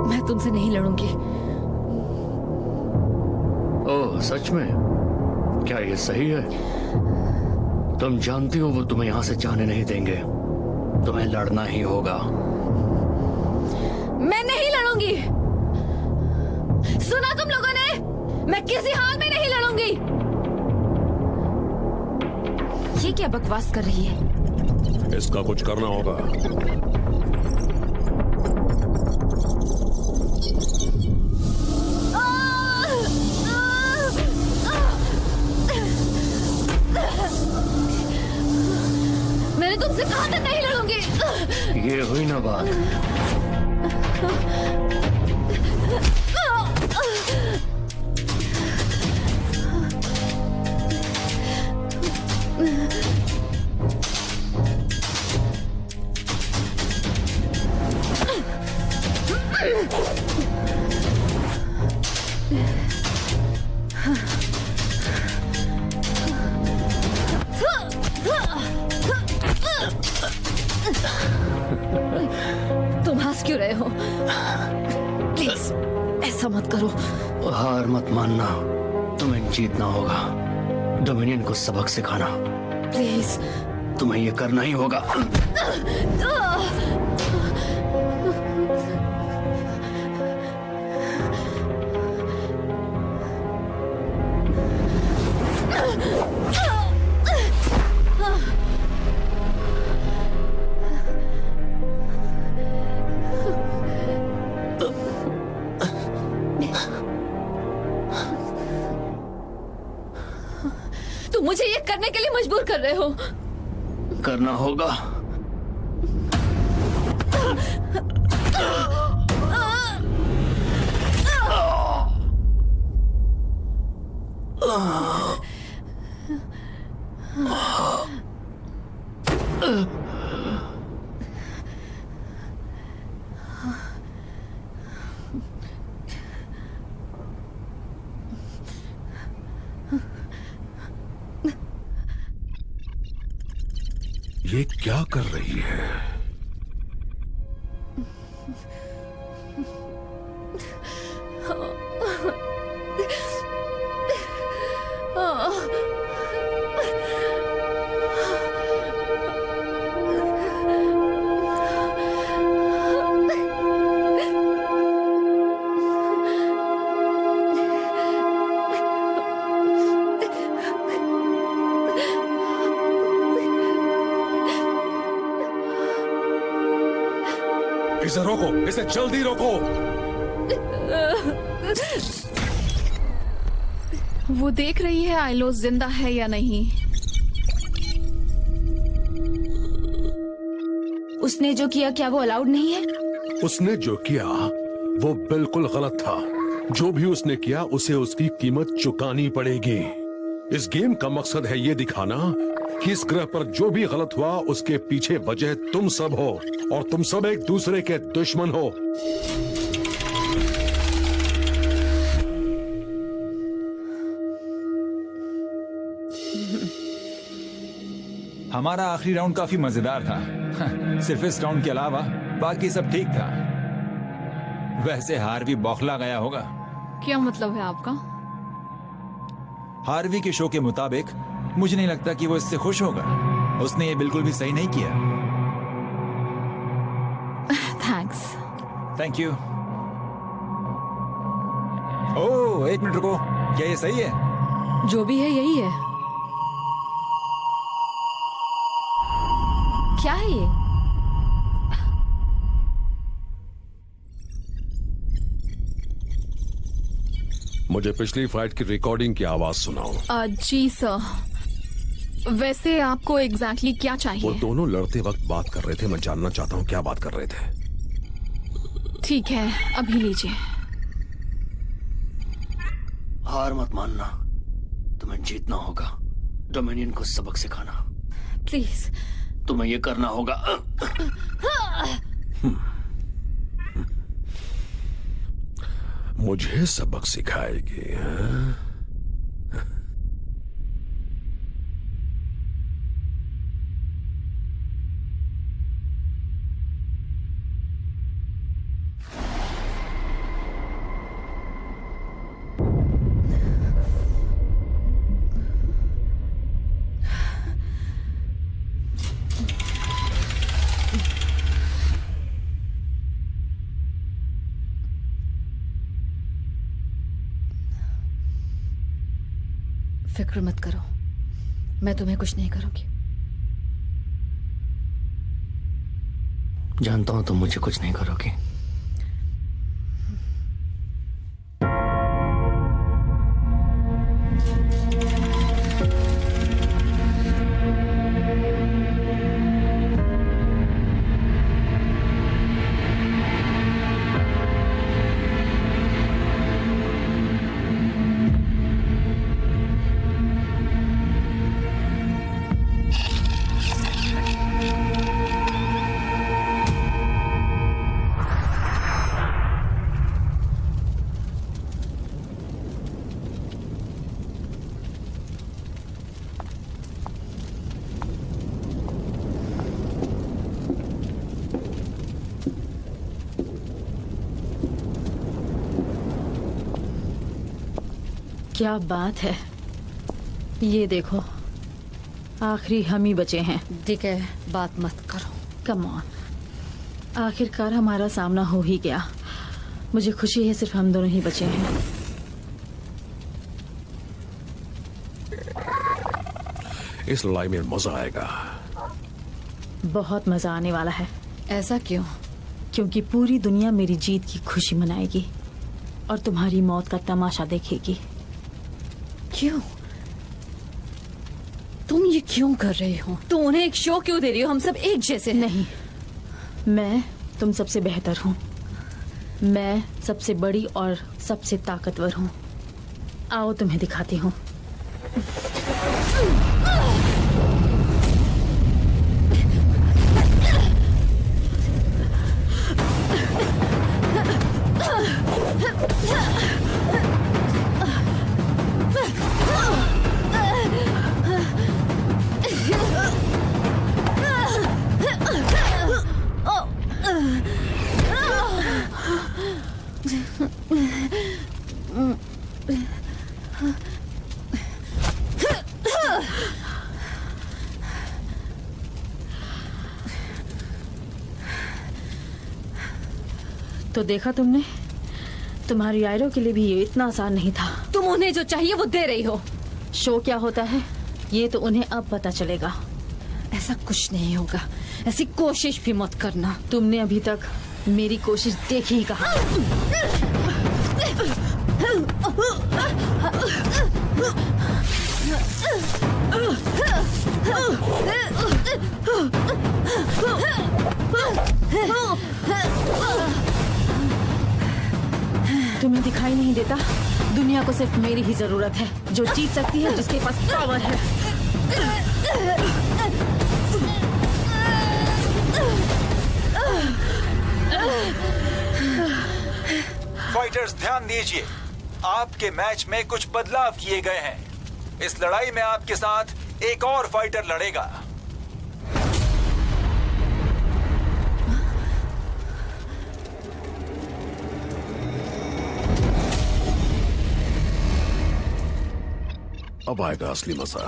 मैं तुमसे नहीं लड़ूंगी। ओह, सच में? क्या ये सही है? तुम जानती हो वो तुम्हें यहां से जाने नहीं देंगे। तुम्हें लड़ना ही होगा। मैं नहीं लड़ूंगी। सुना तुम लोगों ने? मैं किसी हाल में नहीं लड़ूंगी। ये क्या बकवास कर रही है? इसका कुछ करना होगा। मैंने तुमसे कहा था नहीं लड़ूंगी। ये हुई ना बात। तुम हंस क्यों रहे हो? प्लीज ऐसा मत करो। हार मत मानना, तुम्हें जीतना होगा। डोमिनियन को सबक सिखाना। प्लीज। तुम्हें ये करना ही होगा। तुम मुझे ये करने के लिए मजबूर कर रहे हो। करना होगा। ये क्या कर रही है? इसे रोको, इसे जल्दी रोको। वो देख रही है आइलो जिंदा है या नहीं। उसने जो किया क्या वो अलाउड नहीं है? उसने जो किया वो बिल्कुल गलत था। जो भी उसने किया उसे उसकी कीमत चुकानी पड़ेगी। इस गेम का मकसद है ये दिखाना कि इस ग्रह पर जो भी गलत हुआ उसके पीछे वजह तुम सब हो और तुम सब एक दूसरे के दुश्मन हो। हमारा आखिरी राउंड काफी मजेदार था। सिर्फ इस राउंड के अलावा बाकी सब ठीक था। वैसे हार्वी बौखला गया होगा। क्या मतलब है आपका? हार्वी के शो के मुताबिक मुझे नहीं लगता कि वो इससे खुश होगा। उसने ये बिल्कुल भी सही नहीं किया। थैंक्स। Thank you. ओह, एक मिनट रुको, क्या ये सही है? जो भी है यही है। क्या है ये? मुझे पिछली फाइट की रिकॉर्डिंग की आवाज सुनाओ। जी सर। वैसे आपको एग्जैक्टली क्या वो चाहिए? दोनों लड़ते वक्त बात कर रहे थे, मैं जानना चाहता हूँ क्या बात कर रहे थे। ठीक है, अभी लीजिए। हार मत मानना, तुम्हें जीतना होगा। डोमिनियन को सबक सिखाना। प्लीज। तुम्हें ये करना होगा। मुझे सबक सिखाएगी, हाँ? फिक्र मत करो, मैं तुम्हें कुछ नहीं करूंगी। जानता हूं तुम मुझे कुछ नहीं करोगी। क्या बात है, ये देखो, आखिरी हम ही बचे हैं। ठीक है, बात मत करो। कम ऑन, आखिरकार हमारा सामना हो ही गया। मुझे खुशी है सिर्फ हम दोनों ही बचे हैं। इस लड़ाई में मजा आएगा। बहुत मजा आने वाला है। ऐसा क्यों? क्योंकि पूरी दुनिया मेरी जीत की खुशी मनाएगी और तुम्हारी मौत का तमाशा देखेगी। क्यों? तुम ये क्यों कर रही हो? तुम उन्हें एक शो क्यों दे रही हो? हम सब एक जैसे हैं। नहीं, मैं तुम सबसे बेहतर हूँ। मैं सबसे बड़ी और सबसे ताकतवर हूँ। आओ तुम्हें दिखाती हूँ। तो देखा तुमने, तुम्हारी आयरो के लिए भी ये इतना आसान नहीं था। तुम उन्हें जो चाहिए वो दे रही हो। शो क्या होता है ये तो उन्हें अब पता चलेगा। ऐसा कुछ नहीं होगा, ऐसी कोशिश भी मत करना। तुमने अभी तक मेरी कोशिश देखी ही कहा। तुम्हें दिखाई नहीं देता? दुनिया को सिर्फ मेरी ही जरूरत है, जो जीत सकती है, जिसके पास पावर है। फाइटर्स ध्यान दीजिए, आपके मैच में कुछ बदलाव किए गए हैं। इस लड़ाई में आपके साथ एक और फाइटर लड़ेगा। अब आएगा असली मजा।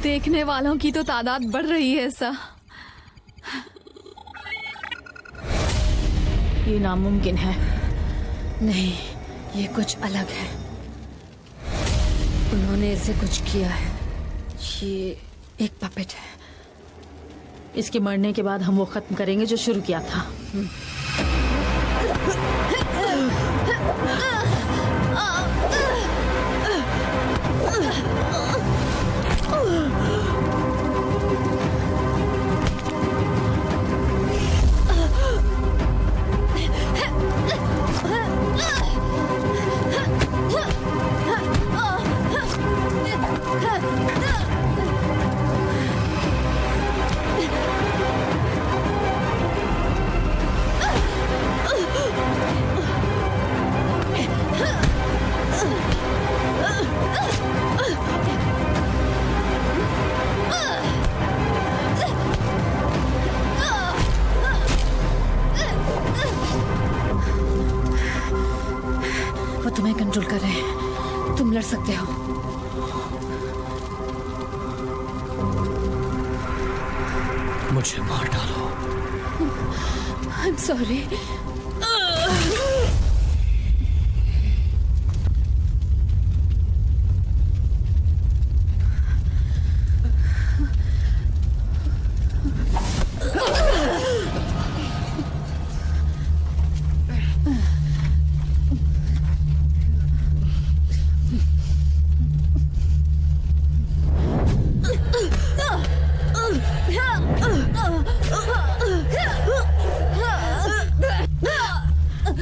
देखने वालों की तो तादाद बढ़ रही है सर। ये नामुमकिन है। नहीं, ये कुछ अलग है। उन्होंने इसे कुछ किया है। ये एक पपेट है। इसके मरने के बाद हम वो खत्म करेंगे जो शुरू किया था। वो तुम्हें कंट्रोल कर रहे हैं। तुम लड़ सकते हो। मुझे मार डालो। I'm sorry.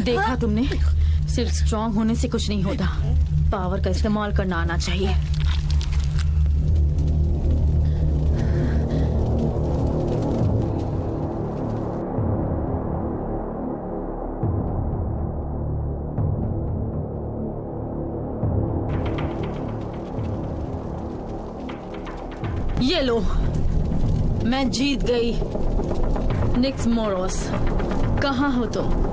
देखा तुमने, सिर्फ स्ट्रांग होने से कुछ नहीं होता, पावर का इस्तेमाल करना आना चाहिए। ये लो, मैं जीत गई। निक्स मोरोस, कहाँ हो तुम?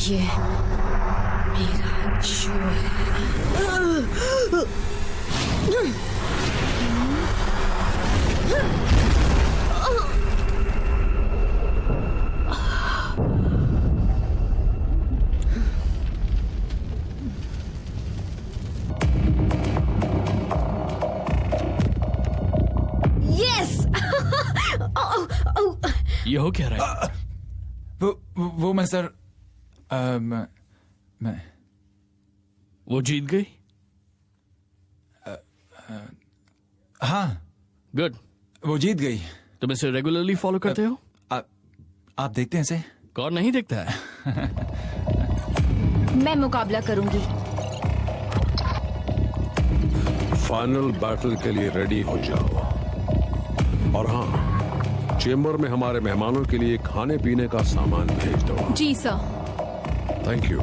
ये मेरा शो है। ये हो क्या रहा है? वो मैं सर, मैं वो जीत गई। हाँ, गुड। वो जीत गई। तुम इसे रेगुलरली फॉलो करते हो? आप देखते हैं इसे? कौन नहीं देखता है? मैं मुकाबला करूंगी। फाइनल बैटल के लिए रेडी हो जाओ। और हाँ, चेंबर में हमारे मेहमानों के लिए खाने पीने का सामान भेज दो। जी sir. Thank you.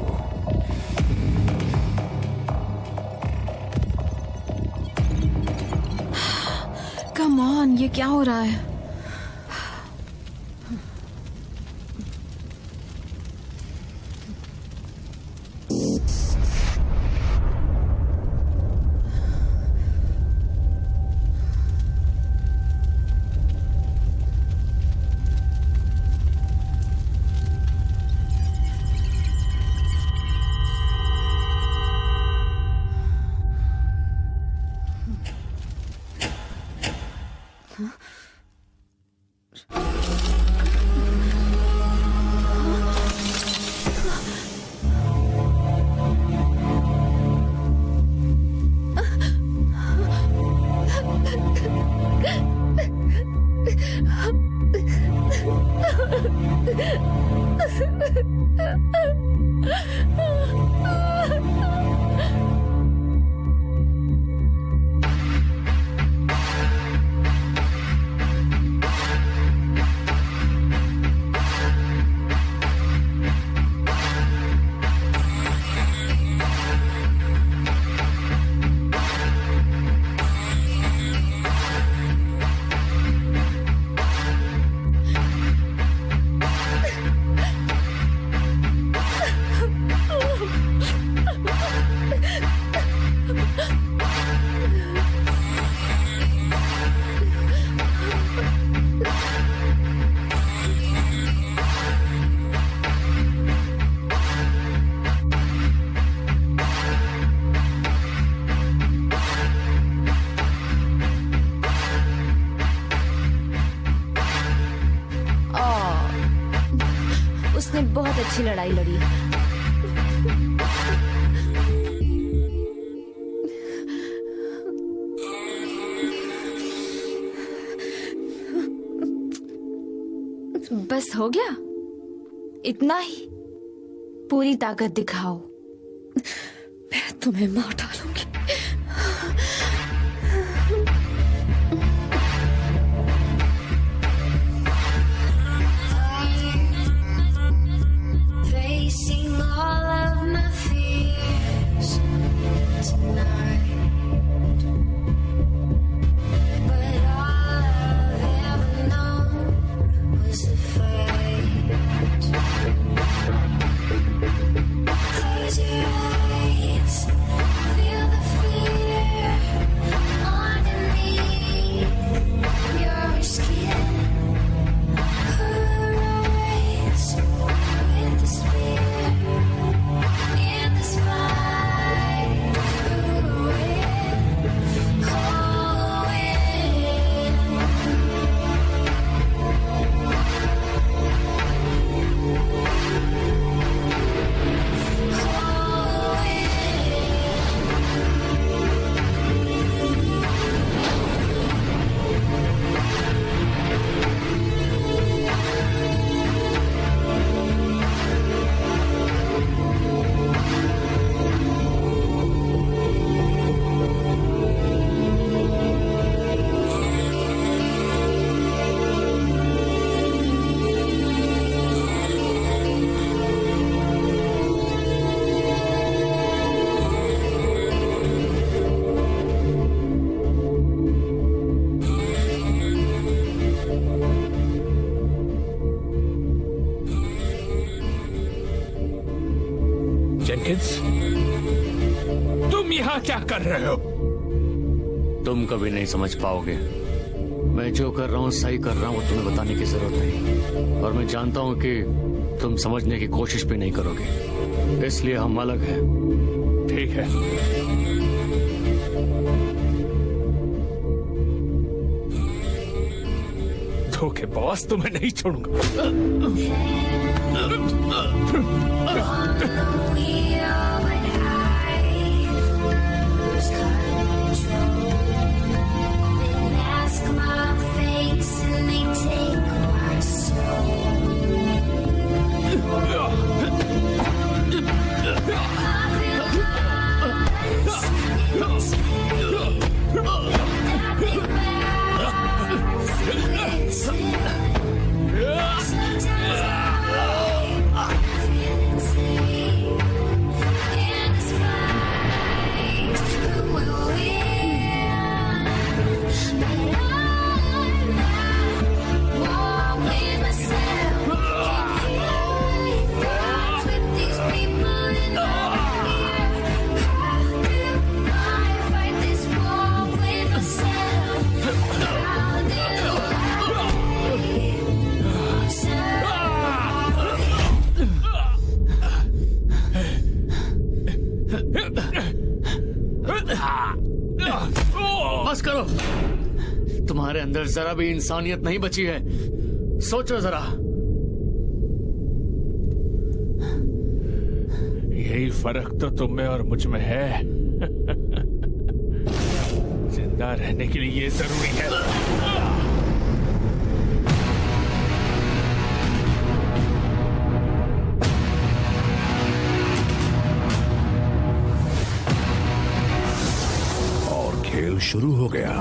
Come on, ये क्या हो रहा है? अच्छी लड़ाई लड़ी। बस हो गया, इतना ही? पूरी ताकत दिखाओ। मैं तुम्हें मार डालूंगी। Facing all of my fears tonight, but all I've ever known was a fight. Close your eyes, feel the fear underneath your skin. Arise with the spear in this fight. Who will win? Jenkins, तुम यहाँ क्या कर रहे हो? तुम कभी नहीं समझ पाओगे। मैं जो कर रहा हूँ सही कर रहा हूँ, तुम्हें बताने की जरूरत नहीं। और मैं जानता हूँ कि तुम समझने की कोशिश भी नहीं करोगे, इसलिए हम अलग हैं। ठीक है, धोखेबाज, तुम्हें नहीं छोड़ूंगा। बस करो, तुम्हारे अंदर जरा भी इंसानियत नहीं बची है। सोचो जरा। यही फर्क तो तुम में और मुझ में है। जिंदा रहने के लिए ये जरूरी है। खेल शुरू हो गया।